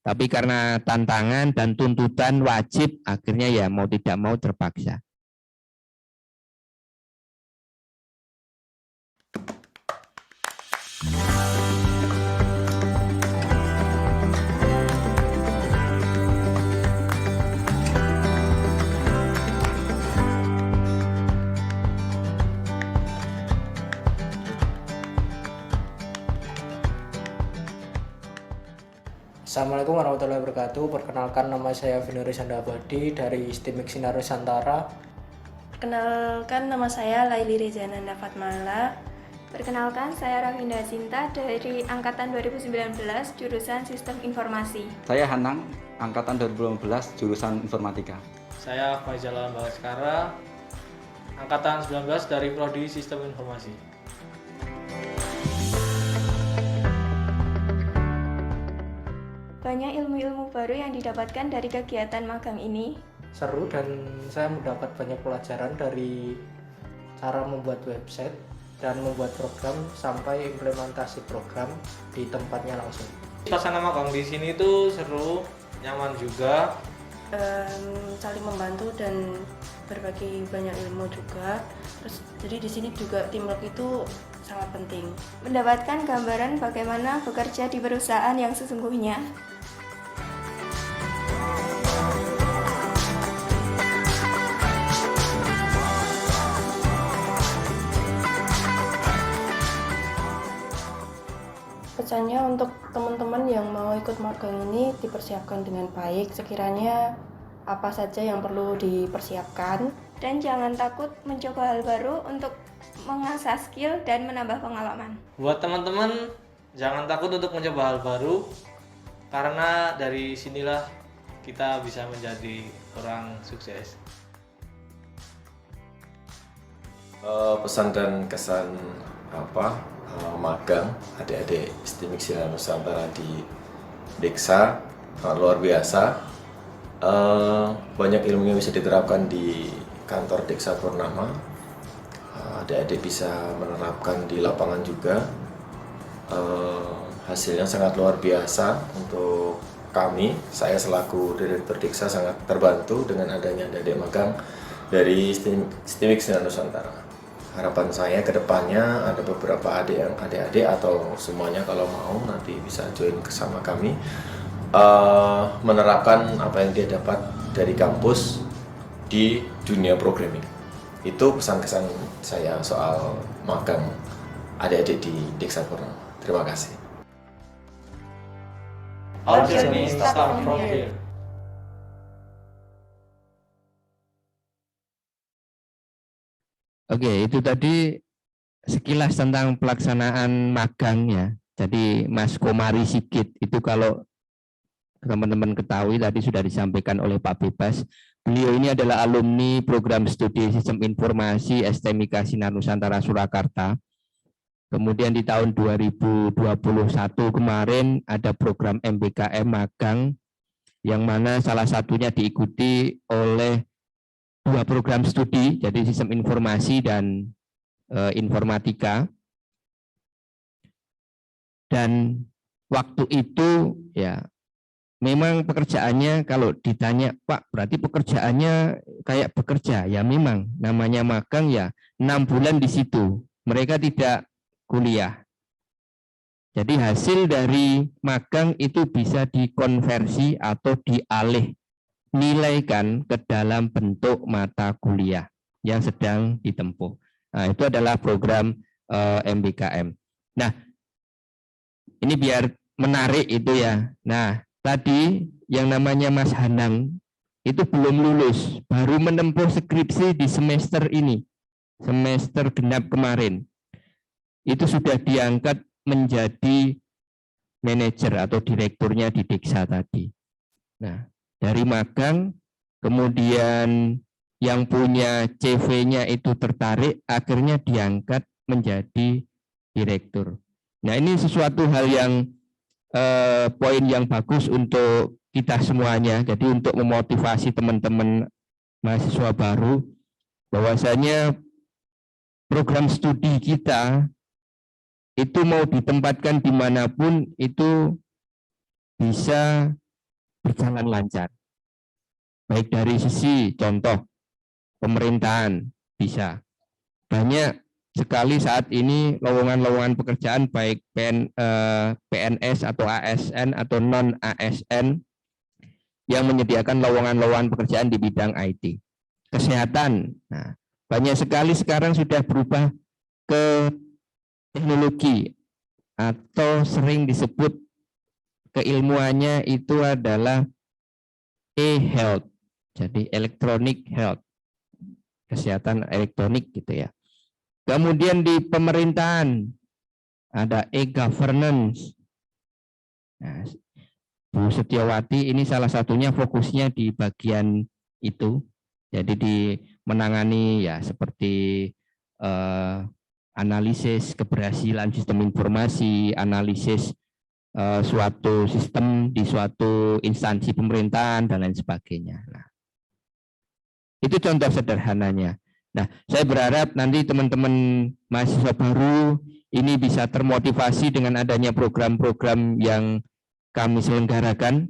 Tapi karena tantangan dan tuntutan wajib, akhirnya ya mau tidak mau terpaksa. Assalamualaikum warahmatullahi wabarakatuh. Perkenalkan, nama saya Vinuri Sandabadi dari STIMIK Sinar Nusantara. Perkenalkan, nama saya Laili Rezananda Fatmala. Perkenalkan, saya Ravinda Sinta dari Angkatan 2019, jurusan Sistem Informasi. Saya Hanang, Angkatan 2015, jurusan Informatika. Saya Faizal Bagaskara, Angkatan 19 dari Prodi Sistem Informasi. Banyak ilmu-ilmu baru yang didapatkan dari kegiatan magang ini. Seru dan saya mendapat banyak pelajaran dari cara membuat website dan membuat program sampai implementasi program di tempatnya langsung. Suasana magang di sini tuh seru, nyaman juga. Saling membantu dan berbagi banyak ilmu juga. Terus jadi di sini juga teamwork itu sangat penting. Mendapatkan gambaran bagaimana bekerja di perusahaan yang sesungguhnya. Pesannya untuk teman-teman yang mau ikut magang ini dipersiapkan dengan baik. Sekiranya apa saja yang perlu dipersiapkan. Dan jangan takut mencoba hal baru untuk mengasah skill dan menambah pengalaman. Buat teman-teman, jangan takut untuk mencoba hal baru, karena dari sinilah kita bisa menjadi orang sukses. Pesan dan kesan magang adik-adik STIMIK Sinar Nusantara di Diksa luar biasa. Banyak ilmu yang bisa diterapkan di kantor Diksa Purnama. Adik-adik bisa menerapkan di lapangan juga. Hasilnya sangat luar biasa untuk kami, saya selaku Direktur Diksa sangat terbantu dengan adanya adik-adik magang dari STIMIK Sinar Nusantara. Harapan saya ke depannya ada beberapa adik-adik atau semuanya kalau mau nanti bisa join bersama kami, menerapkan apa yang dia dapat dari kampus di dunia programming. Itu pesan-kesan saya soal magang adik-adik di Diksa Purnama. Terima kasih. Our journey starts from here. Oke, itu tadi sekilas tentang pelaksanaan magang ya. Jadi Mas Komari Sigit itu kalau teman-teman ketahui tadi sudah disampaikan oleh Pak Bebas. Beliau ini adalah alumni program studi Sistem Informasi STMIK Sinar Nusantara Surakarta. Kemudian di tahun 2021 kemarin ada program MBKM magang yang mana salah satunya diikuti oleh 2 program studi, jadi Sistem Informasi dan Informatika. Dan waktu itu ya memang pekerjaannya kalau ditanya, Pak, berarti pekerjaannya kayak bekerja. Ya memang namanya magang ya 6 bulan di situ. Mereka tidak kuliah. Jadi hasil dari magang itu bisa dikonversi atau dialih nilaikan ke dalam bentuk mata kuliah yang sedang ditempuh. Nah, itu adalah program MBKM. Nah, ini biar menarik itu ya. Nah, tadi yang namanya Mas Hanang itu belum lulus, baru menempuh skripsi di semester ini, semester genap kemarin. Itu sudah diangkat menjadi manajer atau direkturnya di Diksa tadi. Nah, dari magang, kemudian yang punya CV-nya itu tertarik, akhirnya diangkat menjadi direktur. Nah, ini sesuatu hal yang poin yang bagus untuk kita semuanya. Jadi untuk memotivasi teman-teman mahasiswa baru, bahwasanya program studi kita itu mau ditempatkan dimanapun itu bisa berjalan lancar. Baik dari sisi contoh pemerintahan bisa. Banyak sekali saat ini lowongan-lowongan pekerjaan baik PNS atau ASN atau non ASN yang menyediakan lowongan-lowongan pekerjaan di bidang IT. Kesehatan. Nah, banyak sekali sekarang sudah berubah ke teknologi atau sering disebut keilmuannya itu adalah e-health, jadi electronic health, kesehatan elektronik gitu ya. Kemudian di pemerintahan ada e-governance. Nah, Bu Setiawati ini salah satunya fokusnya di bagian itu, jadi di menangani ya seperti analisis keberhasilan sistem informasi, analisis suatu sistem di suatu instansi pemerintahan dan lain sebagainya. Nah, itu contoh sederhananya. Nah, saya berharap nanti teman-teman mahasiswa baru ini bisa termotivasi dengan adanya program-program yang kami selenggarakan.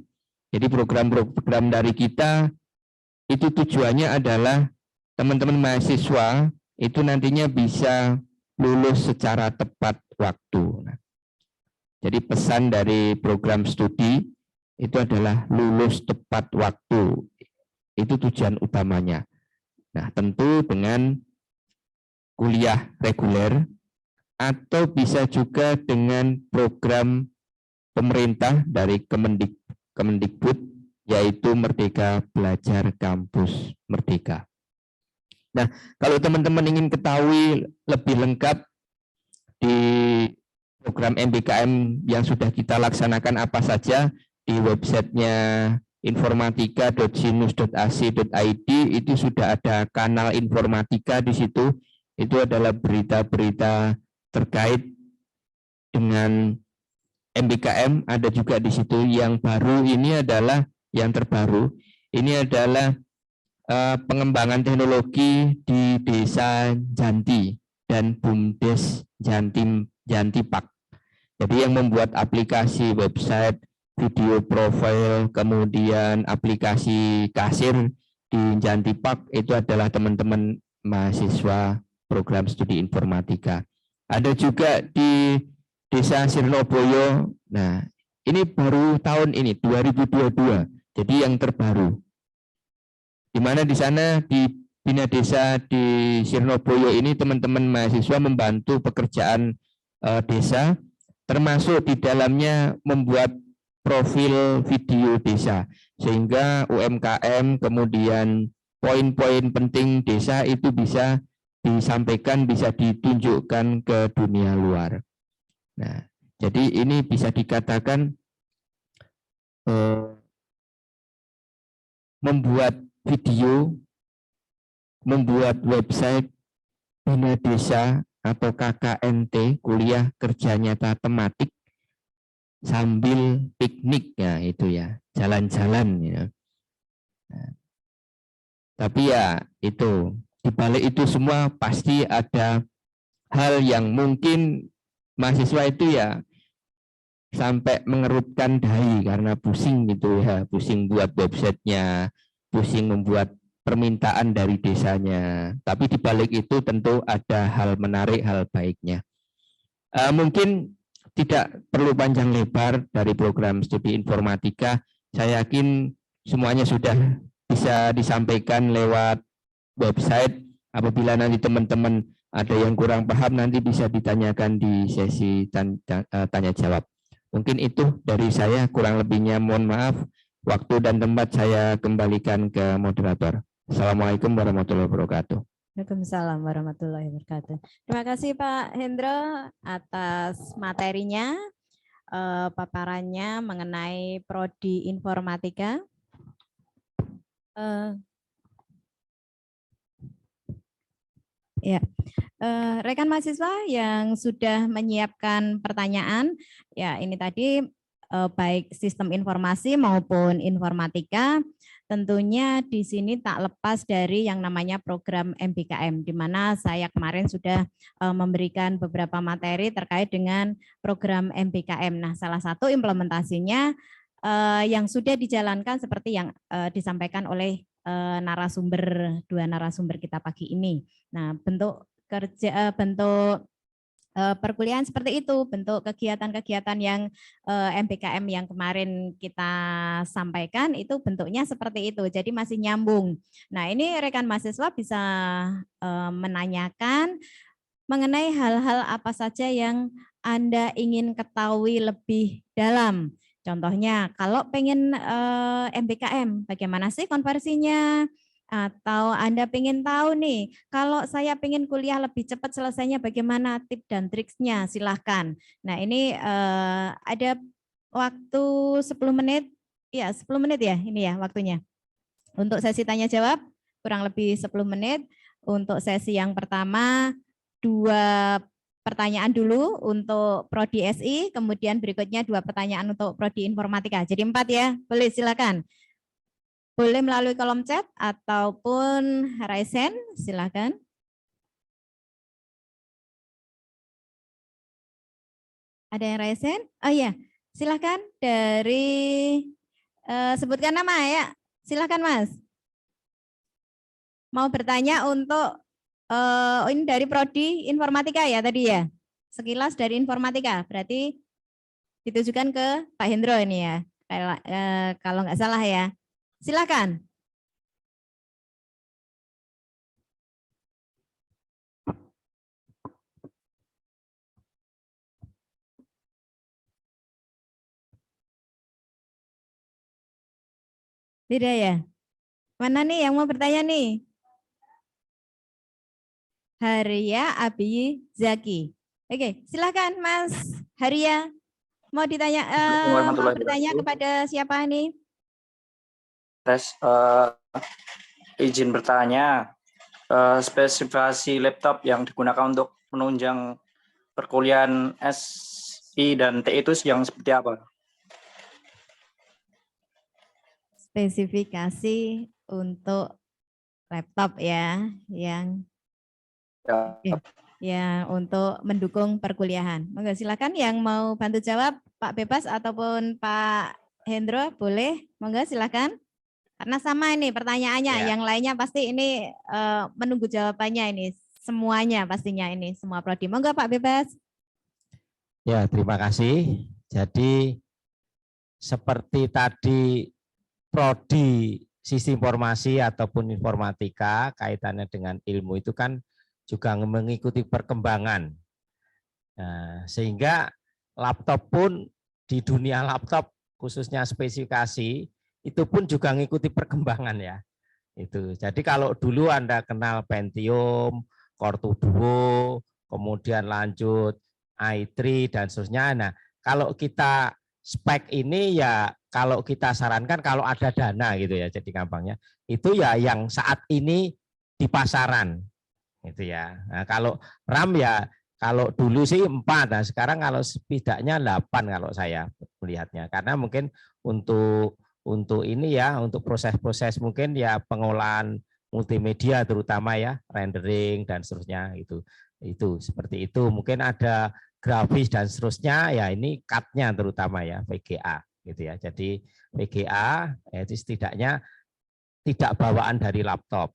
Jadi program-program dari kita itu tujuannya adalah teman-teman mahasiswa itu nantinya bisa lulus secara tepat waktu. Nah, jadi pesan dari program studi itu adalah lulus tepat waktu. Itu tujuan utamanya. Nah, tentu dengan kuliah reguler atau bisa juga dengan program pemerintah dari Kemendikbud, yaitu Merdeka Belajar Kampus Merdeka. Nah, kalau teman-teman ingin ketahui lebih lengkap di program MBKM yang sudah kita laksanakan apa saja, di websitenya informatika.sinus.ac.id itu sudah ada kanal informatika di situ. Itu adalah berita-berita terkait dengan MBKM, ada juga di situ. Yang baru ini adalah yang terbaru. Ini adalah pengembangan teknologi di Desa Janti dan BUMDes Jantipak. Jadi yang membuat aplikasi, website, video profile, kemudian aplikasi kasir di Jantipak itu adalah teman-teman mahasiswa program studi informatika. Ada juga di Desa Sirnoboyo. Nah, ini baru tahun ini 2022. Jadi yang terbaru. Di mana di sana di Bina Desa di Sirnoboyo ini teman-teman mahasiswa membantu pekerjaan desa, termasuk di dalamnya membuat profil video desa, sehingga UMKM kemudian poin-poin penting desa itu bisa disampaikan, bisa ditunjukkan ke dunia luar. Nah, jadi ini bisa dikatakan membuat video, membuat website Bina Desa atau KKNT, kuliah kerja nyata tematik sambil piknik ya, itu ya, jalan-jalan ya. Nah, tapi ya itu di balik itu semua pasti ada hal yang mungkin mahasiswa itu ya sampai mengerutkan dahi karena pusing gitu ya, pusing buat websitenya, pusing membuat permintaan dari desanya. Tapi di balik itu tentu ada hal menarik, hal baiknya. Mungkin tidak perlu panjang lebar dari program studi informatika. Saya yakin semuanya sudah bisa disampaikan lewat website. Apabila nanti teman-teman ada yang kurang paham, nanti bisa ditanyakan di sesi tanya jawab. Mungkin itu dari saya, kurang lebihnya mohon maaf. Waktu dan tempat saya kembalikan ke moderator. Assalamualaikum warahmatullahi wabarakatuh. Waalaikumsalam warahmatullahi wabarakatuh. Terima kasih Pak Hendro atas materinya, paparannya mengenai prodi informatika. Ya, rekan mahasiswa yang sudah menyiapkan pertanyaan, ya ini tadi baik sistem informasi maupun informatika. Tentunya di sini tak lepas dari yang namanya program MBKM, di mana saya kemarin sudah memberikan beberapa materi terkait dengan program MBKM. Nah, salah satu implementasinya yang sudah dijalankan seperti yang disampaikan oleh dua narasumber kita pagi ini. Nah, bentuk perkuliahan seperti itu, bentuk kegiatan-kegiatan yang MBKM yang kemarin kita sampaikan itu bentuknya seperti itu, jadi masih nyambung. Nah, ini rekan mahasiswa bisa menanyakan mengenai hal-hal apa saja yang Anda ingin ketahui lebih dalam. Contohnya, kalau pengen MBKM, bagaimana sih konversinya? Atau Anda pengen tahu nih, kalau saya pengen kuliah lebih cepat selesainya bagaimana tips dan triksnya, silahkan. Nah ini ada waktu 10 menit, ya 10 menit ya ini ya waktunya. Untuk sesi tanya jawab kurang lebih 10 menit. Untuk sesi yang pertama 2 pertanyaan dulu untuk Prodi SI, kemudian berikutnya 2 pertanyaan untuk Prodi Informatika. Jadi 4 ya, boleh silakan. Boleh melalui kolom chat ataupun raise hand, silakan. Ada yang raise hand? Oh iya, silakan dari sebutkan nama ya. Silakan Mas. Mau bertanya untuk ini dari Prodi Informatika ya tadi ya. Sekilas dari Informatika, berarti ditujukan ke Pak Hendro ini ya. Kalau nggak salah ya. Silakan. Tidak ya? Mana nih yang mau bertanya nih? Haria Abi Zaki. Oke, silakan Mas Haria. Mau ditanya, mau bertanya kepada siapa nih? Izin bertanya, spesifikasi laptop yang digunakan untuk menunjang perkuliahan SI dan T itu yang seperti apa? Spesifikasi untuk laptop ya, yang ya untuk mendukung perkuliahan. Monggo silakan yang mau bantu jawab Pak Bebas ataupun Pak Hendro, boleh? Monggo silakan. Karena sama ini pertanyaannya, yang lainnya pasti ini menunggu jawabannya ini. Semuanya pastinya ini, semua prodi. Monggo Pak bebas. Ya, terima kasih. Jadi seperti tadi prodi sistem informasi ataupun informatika kaitannya dengan ilmu itu kan juga mengikuti perkembangan. Nah, sehingga laptop pun di dunia laptop khususnya spesifikasi itu pun juga mengikuti perkembangan ya. Itu. Jadi kalau dulu Anda kenal Pentium, Core 2 Duo, kemudian lanjut i3 dan seterusnya. Nah, kalau kita spek ini ya kalau kita sarankan kalau ada dana gitu ya, jadi gampangnya itu ya yang saat ini di pasaran gitu ya. Nah, kalau RAM ya kalau dulu sih 4, nah sekarang kalau setidaknya 8 kalau saya melihatnya, karena mungkin untuk ini ya, untuk proses-proses mungkin ya pengolahan multimedia terutama ya, rendering dan seterusnya itu seperti itu. Mungkin ada grafis dan seterusnya ya, ini cut-nya terutama ya VGA gitu ya. Jadi VGA itu setidaknya tidak bawaan dari laptop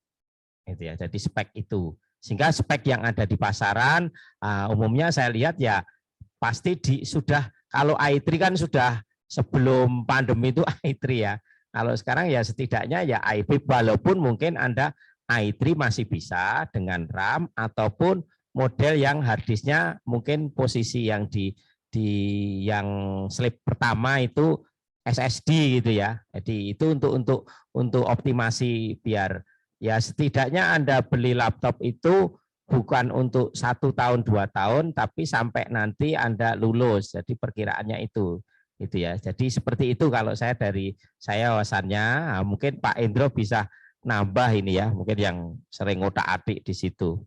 gitu ya. Jadi spek itu. Sehingga spek yang ada di pasaran umumnya saya lihat ya pasti sudah, kalau i3 kan sudah sebelum pandemi itu i3 ya. Kalau sekarang ya setidaknya ya i5, walaupun mungkin Anda i3 masih bisa dengan RAM ataupun model yang harddisknya mungkin posisi yang di yang slip pertama itu SSD gitu ya. Jadi itu untuk optimasi biar ya setidaknya Anda beli laptop itu bukan untuk 1 tahun 2 tahun, tapi sampai nanti Anda lulus. Jadi perkiraannya itu ya. Jadi seperti itu kalau dari saya wawasannya. Nah, mungkin Pak Endro bisa nambah ini ya, mungkin yang sering otak-atik di situ.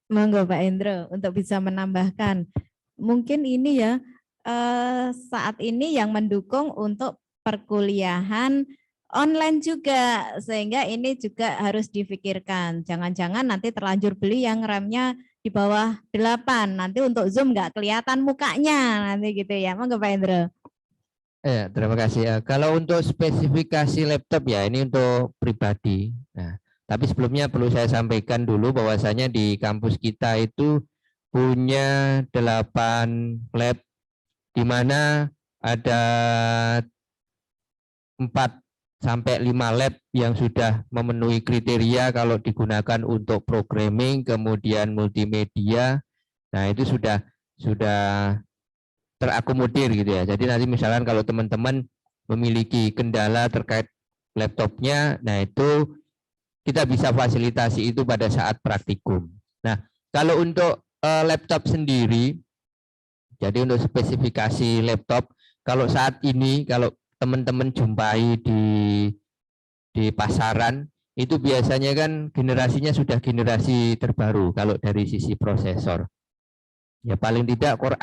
Monggo Pak Endro untuk bisa menambahkan. Mungkin ini ya saat ini yang mendukung untuk perkuliahan online juga, sehingga ini juga harus difikirkan. Jangan-jangan nanti terlanjur beli yang RAM-nya di bawah 8, nanti untuk Zoom nggak kelihatan mukanya nanti gitu ya. Monggo Pak Endro. Ya, terima kasih. Kalau untuk spesifikasi laptop ya ini untuk pribadi. Nah, tapi sebelumnya perlu saya sampaikan dulu bahwasanya di kampus kita itu punya 8 lab, di mana ada 4 sampai 5 lab yang sudah memenuhi kriteria kalau digunakan untuk programming, kemudian multimedia. Nah, itu sudah terakomodir gitu ya. Jadi nanti misalkan kalau teman-teman memiliki kendala terkait laptopnya, nah itu kita bisa fasilitasi itu pada saat praktikum. Nah, kalau untuk laptop sendiri, jadi untuk spesifikasi laptop, kalau saat ini kalau teman-teman jumpai di pasaran, itu biasanya kan generasinya sudah generasi terbaru kalau dari sisi prosesor. Ya paling tidak Core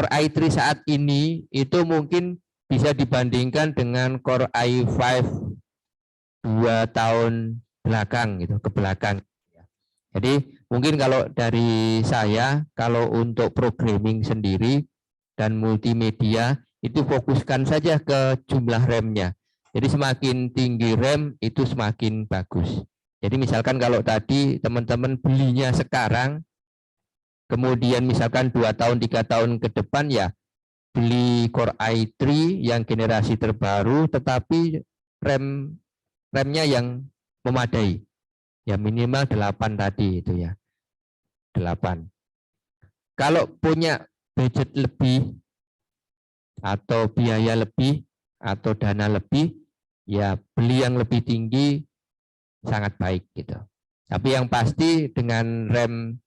i3 saat ini itu mungkin bisa dibandingkan dengan Core i5 2 tahun belakang gitu, ke belakang. Jadi mungkin kalau dari saya, kalau untuk programming sendiri dan multimedia itu fokuskan saja ke jumlah RAM-nya. Jadi semakin tinggi RAM itu semakin bagus. Jadi misalkan kalau tadi teman-teman belinya sekarang, kemudian misalkan 2 tahun 3 tahun ke depan ya beli Core i3 yang generasi terbaru, tetapi RAM-nya yang memadai. Ya minimal 8 tadi itu ya. 8. Kalau punya budget lebih atau biaya lebih atau dana lebih, ya beli yang lebih tinggi sangat baik gitu. Tapi yang pasti dengan RAM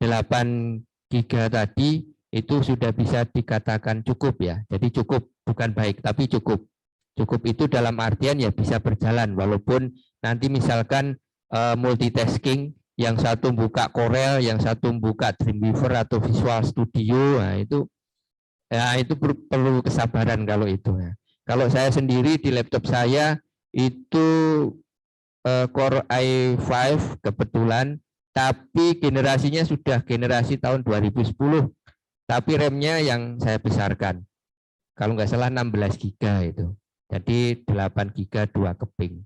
8 GB tadi itu sudah bisa dikatakan cukup ya. Jadi cukup, bukan baik tapi cukup. Cukup itu dalam artian ya bisa berjalan, walaupun nanti misalkan multitasking, yang satu buka Corel, yang satu buka Dreamweaver atau Visual Studio, nah itu perlu kesabaran kalau itu ya. Kalau saya sendiri di laptop saya itu Core i5 kebetulan, tapi generasinya sudah generasi tahun 2010, tapi RAM-nya yang saya besarkan. kalau nggak salah 16 giga itu. Jadi 8 giga 2 keping.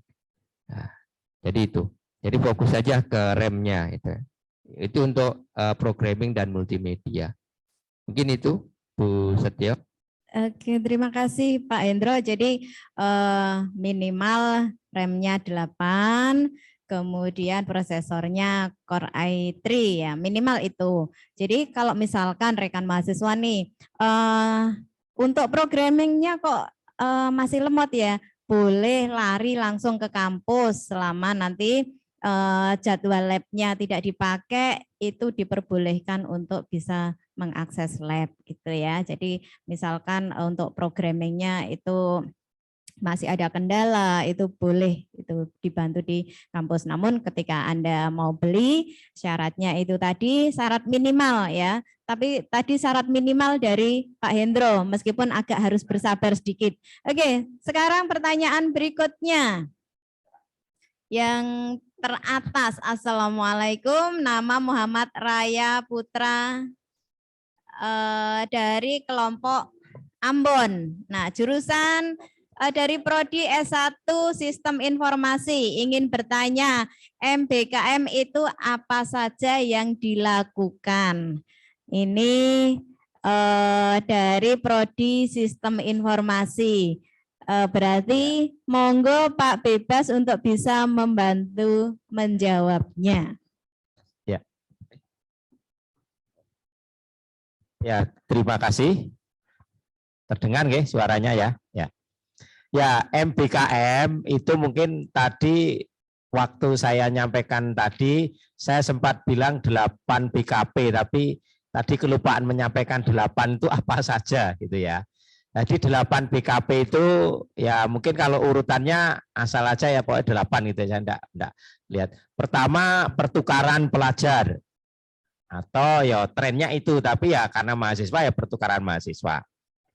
Nah, jadi itu. Jadi fokus saja ke RAM-nya itu. Itu untuk programming dan multimedia. Mungkin itu Bu Setio. Oke, terima kasih Pak Hendro. Jadi minimal RAM-nya 8, kemudian prosesornya Core i3 ya, minimal itu. Jadi kalau misalkan rekan mahasiswa nih, untuk programmingnya kok masih lemot ya, boleh lari langsung ke kampus selama nanti jadwal labnya tidak dipakai, itu diperbolehkan untuk bisa mengakses lab gitu ya. Jadi misalkan untuk programmingnya itu masih ada kendala, itu boleh itu dibantu di kampus. Namun ketika Anda mau beli, syaratnya itu tadi syarat minimal ya. Tapi tadi syarat minimal dari Pak Hendro, meskipun agak harus bersabar sedikit. Oke, sekarang pertanyaan berikutnya. Yang teratas, Assalamualaikum, nama Muhammad Raya Putra dari kelompok Ambon. Nah, jurusan dari Prodi S1 Sistem Informasi, ingin bertanya, MBKM itu apa saja yang dilakukan? Ini dari Prodi Sistem Informasi. Berarti monggo Pak bebas untuk bisa membantu menjawabnya. Ya, terima kasih. Terdengar nggih suaranya ya? Ya, MBKM itu mungkin tadi waktu saya nyampaikan tadi, saya sempat bilang 8 BKP, tapi tadi kelupaan menyampaikan 8 itu apa saja gitu ya. Jadi 8 BKP itu ya mungkin kalau urutannya asal aja ya pokoknya 8 gitu ya, saya enggak lihat. Pertama, pertukaran pelajar. Atau ya trennya itu, tapi ya karena mahasiswa ya pertukaran mahasiswa.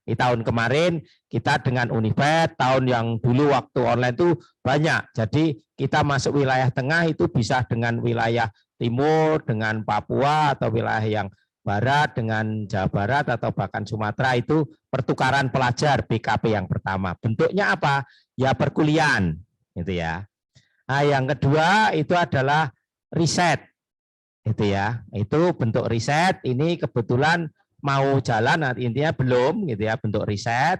Di tahun kemarin kita dengan Unibet, tahun yang dulu waktu online itu banyak. Jadi kita masuk wilayah tengah itu bisa dengan wilayah timur, dengan Papua atau wilayah yang barat, dengan Jawa Barat atau bahkan Sumatera, itu pertukaran pelajar BKP yang pertama. Bentuknya apa? Ya perkuliahan gitu ya. Nah, yang kedua itu adalah riset. Itu ya, itu bentuk riset. Ini kebetulan mau jalan, intinya belum gitu ya, bentuk riset.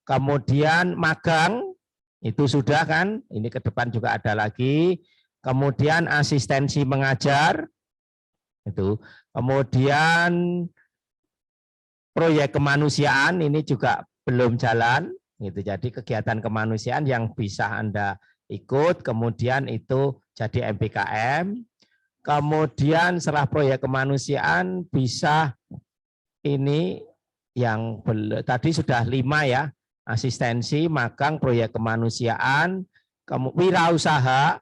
Kemudian magang itu sudah kan, ini ke depan juga ada lagi. Kemudian asistensi mengajar itu. Kemudian proyek kemanusiaan ini juga belum jalan gitu. Jadi kegiatan kemanusiaan yang bisa Anda ikut, kemudian itu jadi MBKM. Kemudian setelah proyek kemanusiaan bisa ini yang tadi sudah 5 ya, asistensi, magang, proyek kemanusiaan, wirausaha,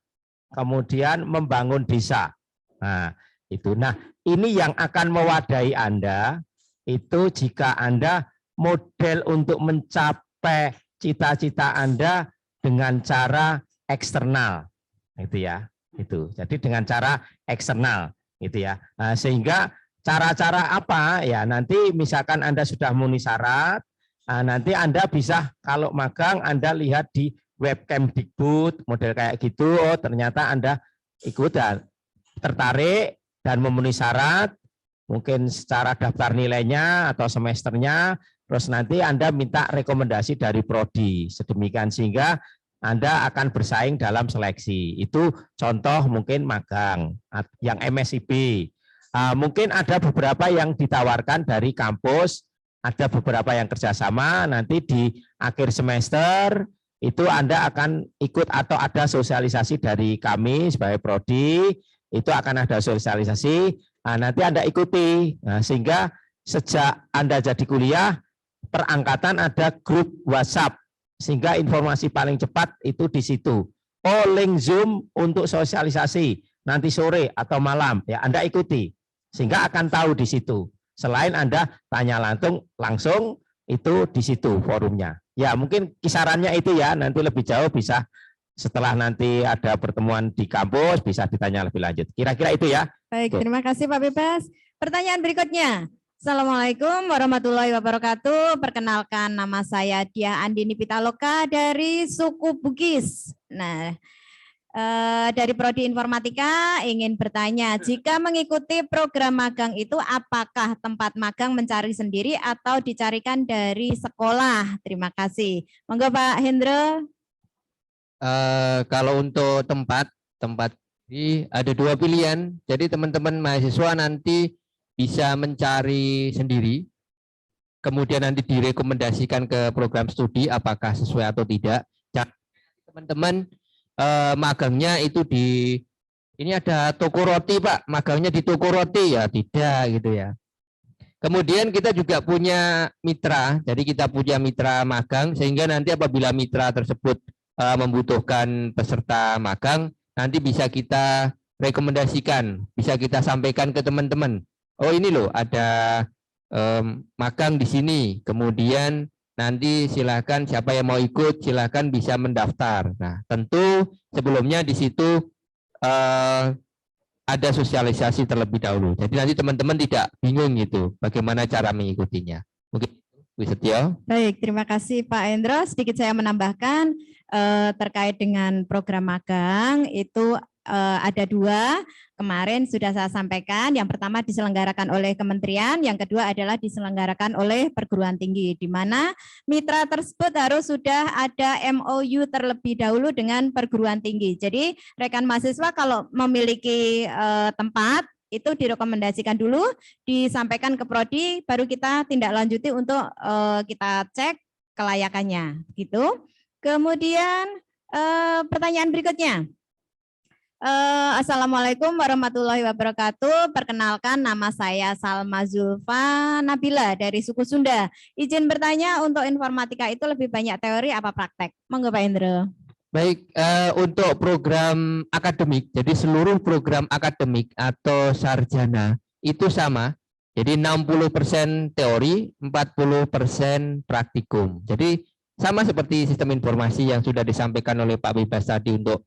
kemudian membangun desa. Nah, itu. Nah, ini yang akan mewadahi Anda itu jika Anda model untuk mencapai cita-cita Anda dengan cara eksternal. Itu ya. Itu. Jadi dengan cara eksternal gitu ya. Nah, sehingga cara-cara apa ya, nanti misalkan Anda sudah memenuhi syarat, nanti Anda bisa kalau magang Anda lihat di webcam Dikbud model kayak gitu, oh ternyata Anda ikut dan tertarik dan memenuhi syarat, mungkin secara daftar nilainya atau semesternya, terus nanti Anda minta rekomendasi dari prodi, sedemikian sehingga Anda akan bersaing dalam seleksi. Itu contoh mungkin magang yang MSIB. Mungkin ada beberapa yang ditawarkan dari kampus, ada beberapa yang kerjasama. Nanti di akhir semester itu Anda akan ikut atau ada sosialisasi dari kami sebagai prodi. Itu akan ada sosialisasi. Nanti Anda ikuti. Sehingga sejak Anda jadi kuliah, perangkatan ada grup WhatsApp. Sehingga informasi paling cepat itu di situ. Oh, link Zoom untuk sosialisasi nanti sore atau malam ya, Anda ikuti sehingga akan tahu di situ. Selain Anda tanya langsung itu di situ forumnya. Ya, mungkin kisarannya itu ya, nanti lebih jauh bisa setelah nanti ada pertemuan di kampus bisa ditanya lebih lanjut. Kira-kira itu ya. Baik, terima kasih Pak Bebas. Pertanyaan berikutnya. Assalamualaikum warahmatullahi wabarakatuh. Perkenalkan, nama saya Diah Andini Pitaloka dari suku Bugis. Nah, dari Prodi Informatika ingin bertanya, jika mengikuti program magang itu apakah tempat magang mencari sendiri atau dicarikan dari sekolah? Terima kasih. Monggo Pak Hendro. Kalau untuk tempat ini ada dua pilihan. Jadi teman-teman mahasiswa nanti bisa mencari sendiri, kemudian nanti direkomendasikan ke program studi apakah sesuai atau tidak. Teman-teman magangnya itu di, ini ada toko roti Pak, magangnya di toko roti ya tidak gitu ya. Kemudian kita juga punya mitra, jadi kita punya mitra magang sehingga nanti apabila mitra tersebut membutuhkan peserta magang, nanti bisa kita rekomendasikan, bisa kita sampaikan ke teman-teman. Oh ini loh ada magang di sini, kemudian nanti silakan siapa yang mau ikut silakan bisa mendaftar. Nah tentu sebelumnya di situ ada sosialisasi terlebih dahulu. Jadi nanti teman-teman tidak bingung gitu bagaimana cara mengikutinya. Mungkin Bu Setio. Baik, terima kasih Pak Hendro. Sedikit saya menambahkan terkait dengan program magang itu ada dua. Kemarin sudah saya sampaikan, yang pertama diselenggarakan oleh kementerian, yang kedua adalah diselenggarakan oleh perguruan tinggi, di mana mitra tersebut harus sudah ada MOU terlebih dahulu dengan perguruan tinggi. Jadi rekan mahasiswa kalau memiliki tempat, itu direkomendasikan dulu, disampaikan ke Prodi, baru kita tindak lanjuti untuk kita cek kelayakannya. Gitu. Kemudian pertanyaan berikutnya. Assalamualaikum warahmatullahi wabarakatuh. Perkenalkan, nama saya Salma Zulfa Nabila dari suku Sunda. Izin bertanya, untuk informatika itu lebih banyak teori apa praktek? Monggo Pak Hendro. Baik, untuk program akademik, jadi seluruh program akademik atau sarjana itu sama. Jadi 60% teori, 40% praktikum. Jadi sama seperti sistem informasi yang sudah disampaikan oleh Pak Bebas tadi untuk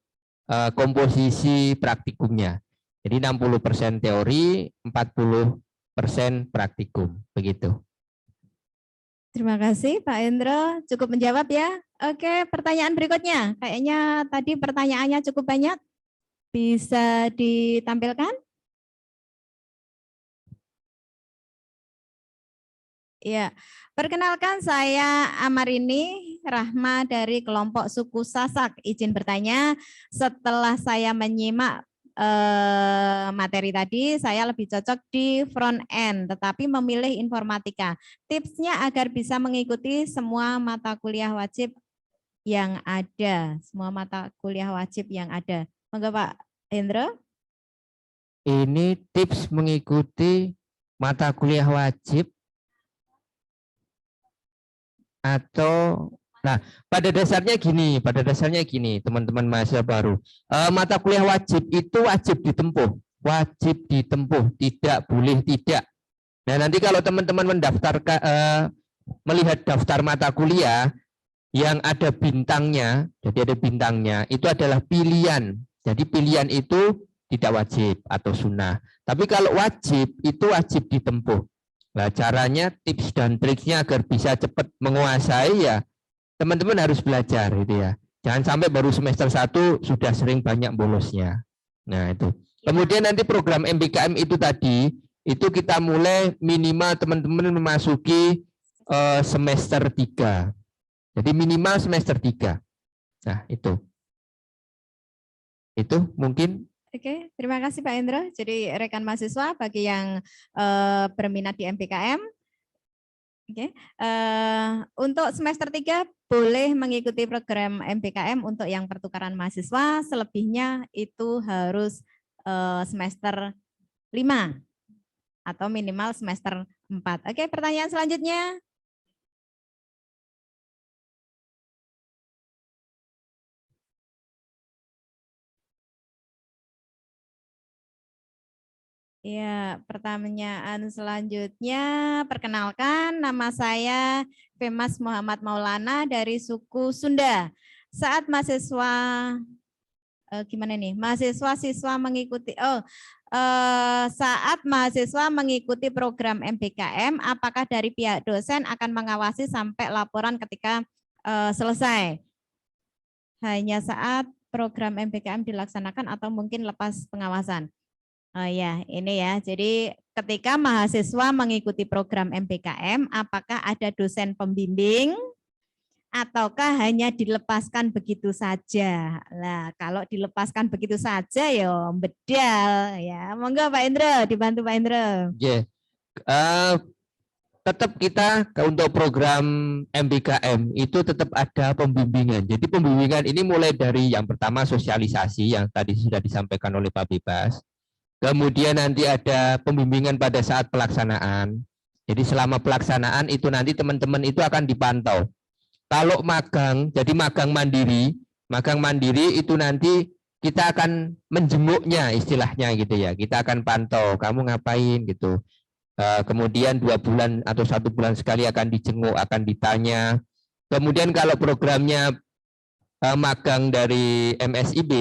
komposisi praktikumnya. Jadi 60% teori, 40% praktikum. Begitu. Terima kasih Pak Hendro, cukup menjawab ya. Oke, pertanyaan berikutnya. Kayaknya tadi pertanyaannya cukup banyak. Bisa ditampilkan? Ya, perkenalkan saya Amarini Rahma dari kelompok suku Sasak. Izin bertanya, setelah saya menyimak materi tadi, saya lebih cocok di front end, tetapi memilih informatika. Tipsnya agar bisa mengikuti semua mata kuliah wajib yang ada, Monggo Pak Hendro. Ini tips mengikuti mata kuliah wajib atau pada dasarnya gini teman-teman mahasiswa baru, mata kuliah wajib itu wajib ditempuh, tidak boleh tidak. Nah nanti kalau teman-teman mendaftarkan melihat daftar mata kuliah yang ada bintangnya, jadi ada bintangnya itu adalah pilihan. Jadi pilihan itu tidak wajib atau sunnah, tapi kalau wajib itu wajib ditempuh. Nah caranya, tips dan triknya agar bisa cepat menguasai ya teman-teman harus belajar gitu ya. Jangan sampai baru semester 1 sudah sering banyak bolosnya. Nah itu. Kemudian nanti program MBKM itu tadi, itu kita mulai minimal teman-teman memasuki semester 3. Jadi minimal semester 3. Nah itu. Itu mungkin. Oke, terima kasih Pak Hendro. Jadi rekan mahasiswa bagi yang berminat di MBKM, untuk semester 3 boleh mengikuti program MBKM untuk yang pertukaran mahasiswa, selebihnya itu harus semester 5 atau minimal semester 4. Oke, pertanyaan selanjutnya. Ya, pertanyaan selanjutnya, perkenalkan nama saya Femas Muhammad Maulana dari suku Sunda. Saat mahasiswa, mahasiswa-siswa mengikuti, saat mahasiswa mengikuti program MBKM, apakah dari pihak dosen akan mengawasi sampai laporan ketika selesai? Hanya saat program MBKM dilaksanakan atau mungkin lepas pengawasan? Oh ya, ini ya. Jadi ketika mahasiswa mengikuti program MBKM, apakah ada dosen pembimbing ataukah hanya dilepaskan begitu saja? Nah, kalau dilepaskan begitu saja ya bedal ya. Monggo Pak Indro, dibantu Pak Indro. Ya. Tetap kita untuk program MBKM itu tetap ada pembimbingan. Jadi pembimbingan ini mulai dari yang pertama sosialisasi yang tadi sudah disampaikan oleh Pak Bebas. Kemudian nanti ada pembimbingan pada saat pelaksanaan. Jadi selama pelaksanaan itu nanti teman-teman itu akan dipantau. Kalau magang, jadi magang mandiri itu nanti kita akan menjenguknya istilahnya gitu ya. Kita akan pantau, kamu ngapain gitu. Kemudian 2 bulan atau 1 bulan sekali akan dijenguk, akan ditanya. Kemudian kalau programnya magang dari MSIB,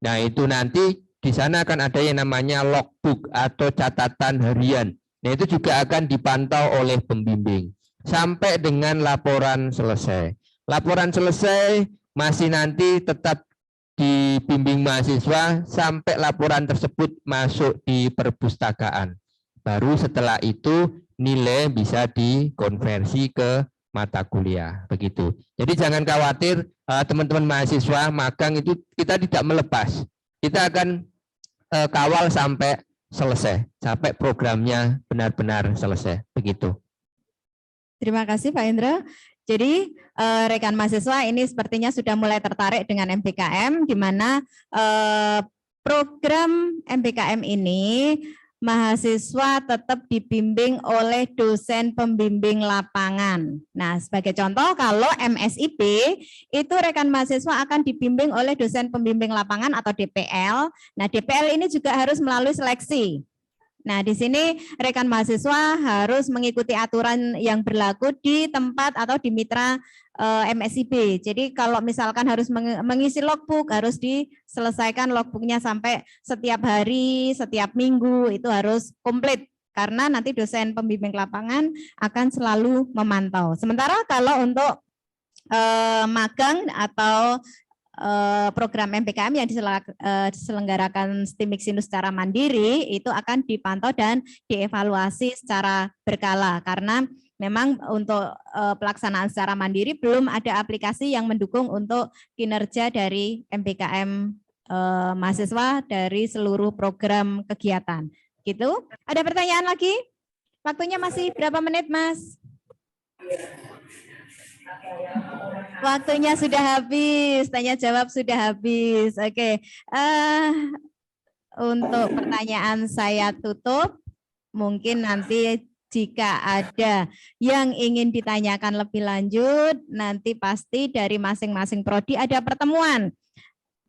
nah itu nanti di sana akan ada yang namanya logbook atau catatan harian. Nah, itu juga akan dipantau oleh pembimbing sampai dengan laporan selesai. Laporan selesai masih nanti tetap dibimbing mahasiswa sampai laporan tersebut masuk di perpustakaan. Baru setelah itu nilai bisa dikonversi ke mata kuliah. Begitu. Jadi jangan khawatir teman-teman mahasiswa magang itu kita tidak melepas. Kita akan kawal sampai selesai, sampai programnya benar-benar selesai. Begitu. Terima kasih Pak Indra. Jadi rekan mahasiswa ini sepertinya sudah mulai tertarik dengan MBKM, di mana program MBKM ini mahasiswa tetap dibimbing oleh dosen pembimbing lapangan. Nah, sebagai contoh kalau MSIP itu rekan mahasiswa akan dibimbing oleh dosen pembimbing lapangan atau DPL. Nah, DPL ini juga harus melalui seleksi. Nah, di sini rekan mahasiswa harus mengikuti aturan yang berlaku di tempat atau di mitra MSIB. Jadi kalau misalkan harus mengisi logbook, harus diselesaikan logbooknya sampai setiap hari, setiap minggu, itu harus komplit. Karena nanti dosen pembimbing lapangan akan selalu memantau. Sementara kalau untuk magang atau program MBKM yang diselenggarakan STIMIX-SINUS secara mandiri itu akan dipantau dan dievaluasi secara berkala karena memang untuk pelaksanaan secara mandiri belum ada aplikasi yang mendukung untuk kinerja dari MBKM mahasiswa dari seluruh program kegiatan. Gitu. Ada pertanyaan lagi? Waktunya masih berapa menit, Mas? Waktunya sudah habis, tanya jawab sudah habis. Oke, untuk pertanyaan saya tutup. Mungkin nanti jika ada yang ingin ditanyakan lebih lanjut, nanti pasti dari masing-masing prodi ada pertemuan.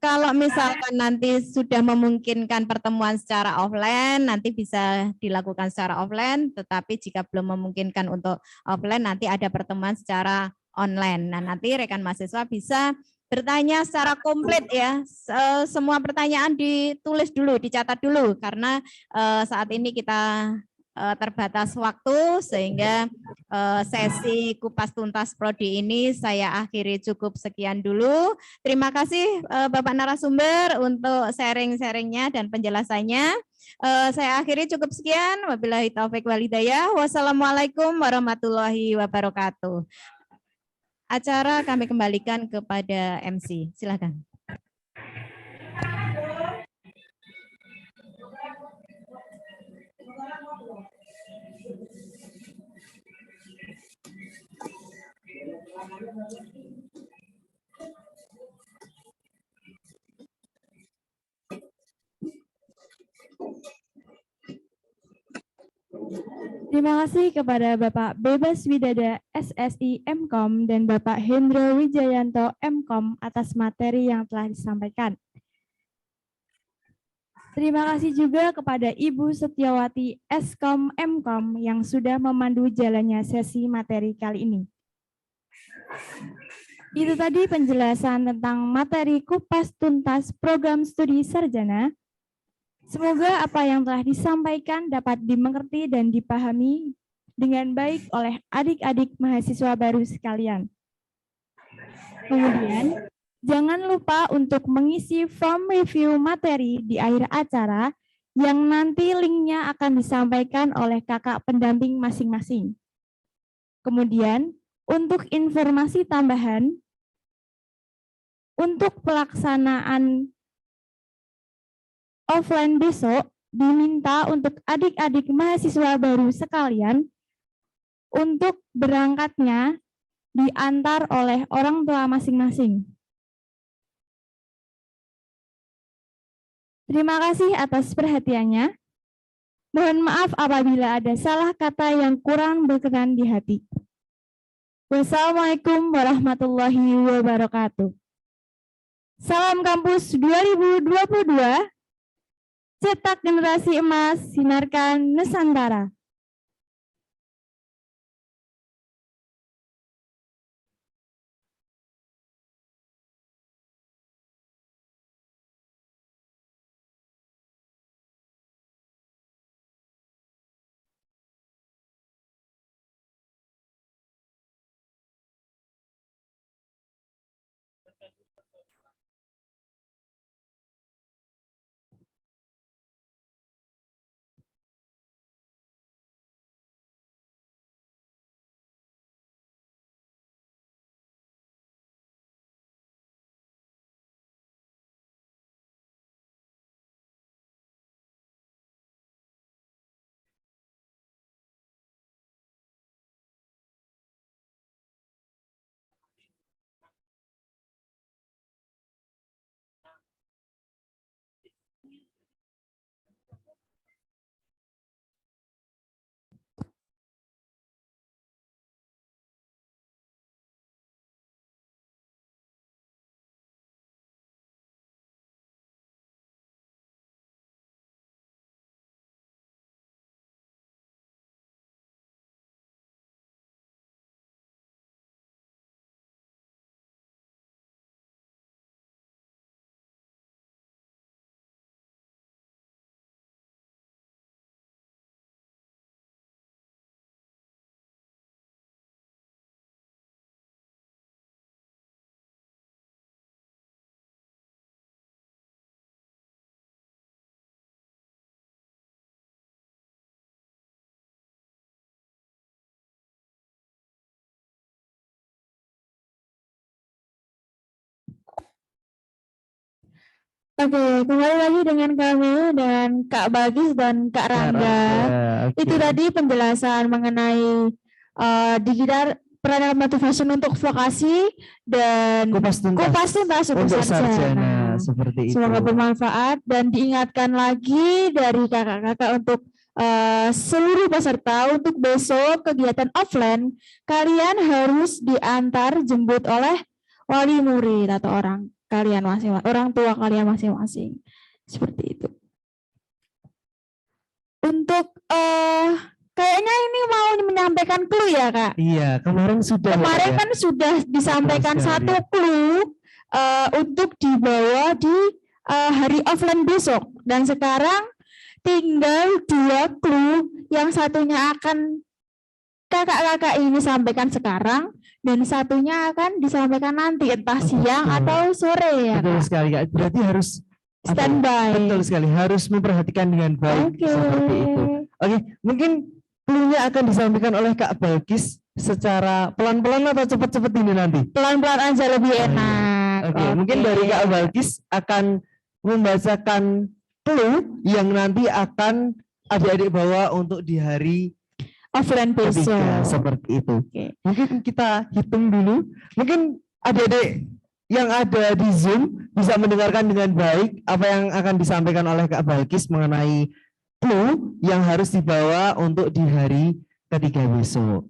Kalau misalkan nanti sudah memungkinkan pertemuan secara offline, nanti bisa dilakukan secara offline. Tetapi jika belum memungkinkan untuk offline, nanti ada pertemuan secara online. Nah, nanti rekan mahasiswa bisa bertanya secara komplit ya. Semua pertanyaan ditulis dulu, dicatat dulu karena saat ini kita terbatas waktu sehingga sesi kupas tuntas prodi ini saya akhiri cukup sekian dulu. Terima kasih Bapak narasumber untuk sharing-sharingnya dan penjelasannya. Saya akhiri cukup sekian. Wabillahi taufik wal hidayah. Wassalamualaikum warahmatullahi wabarakatuh. Acara kami kembalikan kepada MC. Silakan. Terima kasih kepada Bapak Bebas Widada SSI MKOM dan Bapak Hendro Wijayanto MKOM atas materi yang telah disampaikan. Terima kasih juga kepada Ibu Setiawati Eskom MKOM yang sudah memandu jalannya sesi materi kali ini. Itu tadi penjelasan tentang materi kupas tuntas program studi sarjana. Semoga apa yang telah disampaikan dapat dimengerti dan dipahami dengan baik oleh adik-adik mahasiswa baru sekalian. Kemudian, jangan lupa untuk mengisi form review materi di akhir acara yang nanti linknya akan disampaikan oleh kakak pendamping masing-masing. Kemudian, untuk informasi tambahan, untuk pelaksanaan offline besok, diminta untuk adik-adik mahasiswa baru sekalian untuk berangkatnya diantar oleh orang tua masing-masing. Terima kasih atas perhatiannya. Mohon maaf apabila ada salah kata yang kurang berkenan di hati. Wassalamualaikum warahmatullahi wabarakatuh. Salam Kampus 2022, cetak generasi emas, sinarkan Nusantara. Oke, kembali lagi dengan kami dan Kak Bagis dan Kak Rangga. Itu tadi penjelasan mengenai digital peran motivation untuk vokasi dan kupas tuntas untuk sarjana. Seperti itu. Semoga bermanfaat dan diingatkan lagi dari kakak-kakak untuk seluruh peserta untuk besok kegiatan offline kalian harus diantar jemput oleh wali murid atau orang tua kalian masing-masing. Seperti itu. Untuk kayaknya ini mau menyampaikan clue ya, Kak? Iya, kemarin kan sudah disampaikan satu clue untuk dibawa di hari offline besok, dan sekarang tinggal 2 clue. Yang satunya akan kakak-kakak ini sampaikan sekarang, dan satunya akan disampaikan nanti entah siang atau sore ya. Betul sekali, Kak. Berarti harus standby. Betul sekali, harus memperhatikan dengan baik seperti itu. Oke, mungkin clue-nya akan disampaikan oleh Kak Balkis secara pelan-pelan atau cepat-cepat ini nanti? Pelan-pelan aja lebih enak. Oke, mungkin dari Kak Balkis akan membacakan clue yang nanti akan adik-adik bawa untuk di hari offline besok. Seperti itu. Mungkin kita hitung dulu. Mungkin adik-adik yang ada di Zoom bisa mendengarkan dengan baik apa yang akan disampaikan oleh Kak Balkis mengenai clue yang harus dibawa untuk di hari ketiga besok.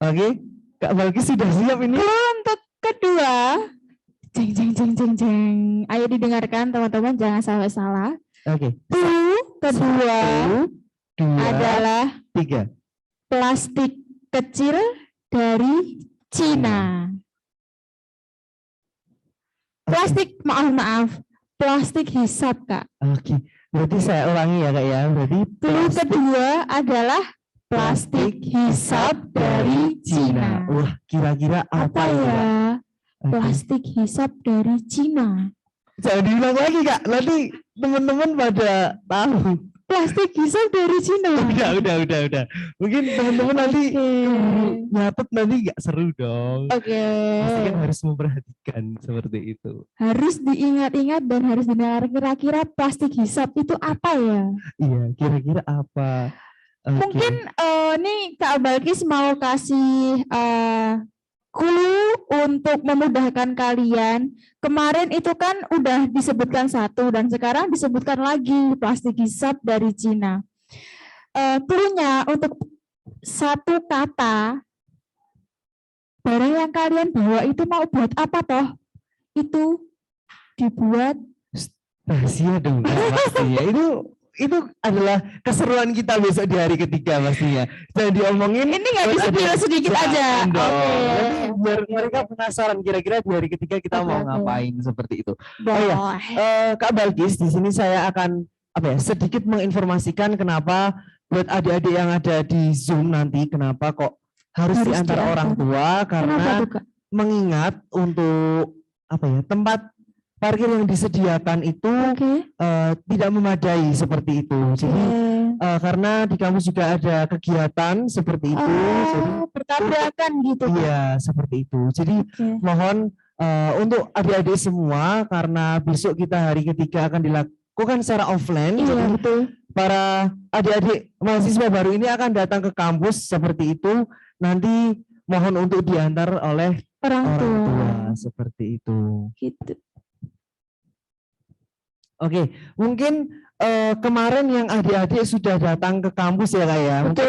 Oke, Kak Balkis sudah siap ini? Untuk kedua, jeng. Ayo didengarkan teman-teman, jangan sampai salah. Oke. Clue kedua adalah 3. Plastik kecil dari Cina. Plastik, maaf, plastik hisap, Kak. Oke. Berarti saya ulangi ya Kak ya. Berarti Clue kedua adalah plastik hisap dari Cina. Wah, kira-kira apa itu, Kak? ya? Plastik hisap dari Cina. Jangan diulang lagi Kak, nanti teman-teman pada tahu. Plastik hisap dari Cina. Udah. Mungkin teman-teman nanti nyatet nanti nggak seru dong. Oke. Pasti kan harus memperhatikan seperti itu. Harus diingat-ingat dan harus didengar kira-kira plastik hisap itu apa ya? Iya, kira-kira apa? Oke. Mungkin nih Kak Balkis mau kasih clue untuk memudahkan kalian. Kemarin itu kan udah disebutkan satu dan sekarang disebutkan lagi plastik hisap dari Cina. Clue-nya untuk satu kata, barang yang kalian bawa itu mau buat apa toh? Itu dibuat rahasia dong, pastinya. Itu adalah keseruan kita besok di hari ketiga pastinya. Jangan diomongin. Ini nggak bisa sedikit aja. Oke. Biar mereka penasaran kira-kira di hari ketiga kita mau ngapain seperti itu. Oh ya, Kak Balkis, di sini saya akan sedikit menginformasikan kenapa buat adik-adik yang ada di Zoom nanti kenapa kok harus diantar orang tua, karena mengingat untuk tempat parkir yang disediakan itu tidak memadai seperti itu. Jadi karena di kampus juga ada kegiatan seperti itu. Jadi bertabrakan gitu. Iya, seperti itu. Jadi mohon untuk adik-adik semua, karena besok kita hari ketiga akan dilakukan secara offline. Iya, jadi betul. Para adik-adik mahasiswa baru ini akan datang ke kampus seperti itu. Nanti mohon untuk diantar oleh orang tua seperti itu. Gitu. Oke, mungkin kemarin yang adik-adik sudah datang ke kampus ya Kak ya. Mungkin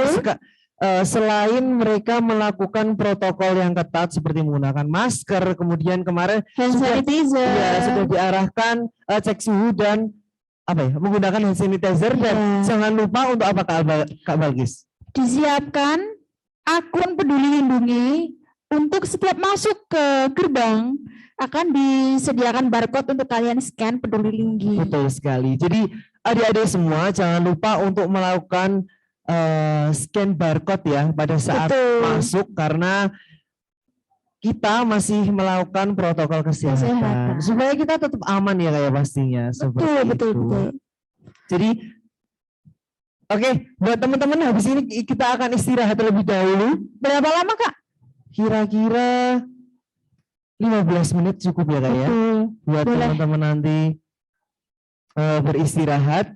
selain mereka melakukan protokol yang ketat seperti menggunakan masker, kemudian kemarin hand sanitizer, sudah diarahkan cek suhu dan menggunakan hand sanitizer dan jangan lupa untuk apa Kak Balkis? Disiapkan akun Peduli Lindungi untuk setiap masuk ke gerbang. Akan disediakan barcode untuk kalian scan Peduli Lindungi. Betul sekali. Jadi adik-adik semua jangan lupa untuk melakukan scan barcode ya pada saat masuk, karena kita masih melakukan protokol kesehatan supaya kita tetap aman ya kayak pastinya. Betul. Jadi oke, buat teman-teman habis ini kita akan istirahat terlebih dahulu. Berapa lama Kak? Kira-kira 15 menit cukup ya Kak ya, buat teman-teman nanti beristirahat.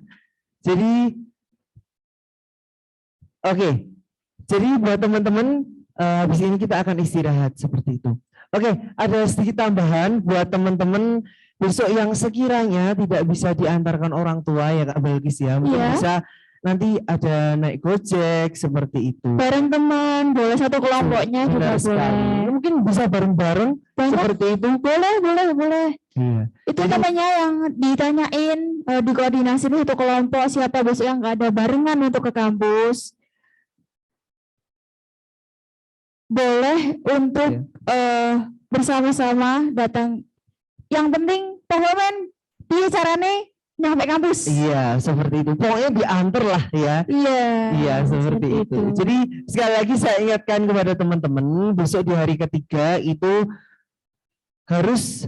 Jadi jadi buat teman-teman habis ini kita akan istirahat seperti itu. Ada sedikit tambahan buat teman-teman besok yang sekiranya tidak bisa diantarkan orang tua ya Kak Balkis ya, mungkin bisa nanti ada naik Gojek seperti itu. Bareng teman, boleh satu kelompoknya juga boleh. Mungkin bisa bareng-bareng seperti itu. Boleh. Iya. Itu namanya yang ditanyain dikoordinasi satu kelompok siapa besok yang nggak ada barengan untuk ke kampus. Boleh untuk bersama-sama datang. Yang penting pokoknya dia caranya nyampe kampus. Iya, seperti itu. Pokoknya diantar lah ya. Iya, seperti itu. Jadi sekali lagi saya ingatkan kepada teman-teman, besok di hari ketiga itu harus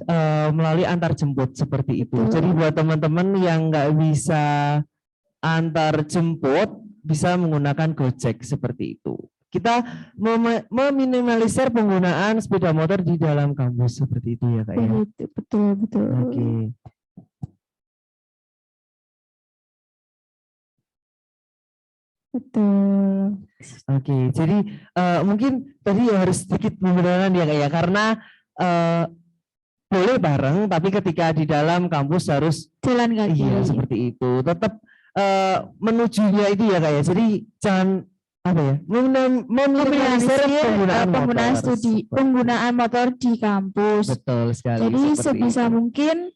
melalui antar jemput seperti itu. Jadi buat teman-teman yang nggak bisa antar jemput, bisa menggunakan Gojek seperti itu. Kita meminimalisir penggunaan sepeda motor di dalam kampus seperti itu ya Kak ya. Betul. Oke. Betul. Oke, jadi mungkin tadi harus sedikit membedakan ya Kak ya, karena boleh bareng, tapi ketika di dalam kampus harus jalan kaki. Iya, seperti itu. Tetap menujunya itu ya Kak ya. Jadi jangan meminimalisir penggunaan motor di kampus. Betul sekali. Jadi sebisa mungkin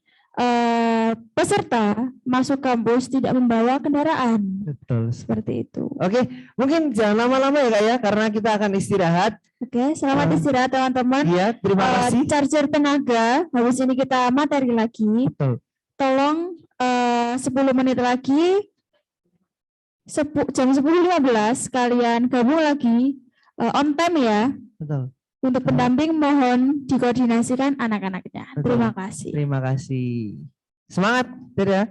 peserta masuk kampus tidak membawa kendaraan. Betul. Seperti itu. Oke, mungkin jangan lama-lama ya Kak ya, karena kita akan istirahat. Oke, selamat istirahat teman-teman. Iya, terima kasih. Charger tenaga, habis ini kita materi lagi. Betul. Tolong 10 menit lagi, jam 10.15 kalian gabung lagi on time ya. Betul. Untuk pendamping mohon dikoordinasikan anak-anaknya. Betul. Terima kasih. Terima kasih. Semangat, Tir ya.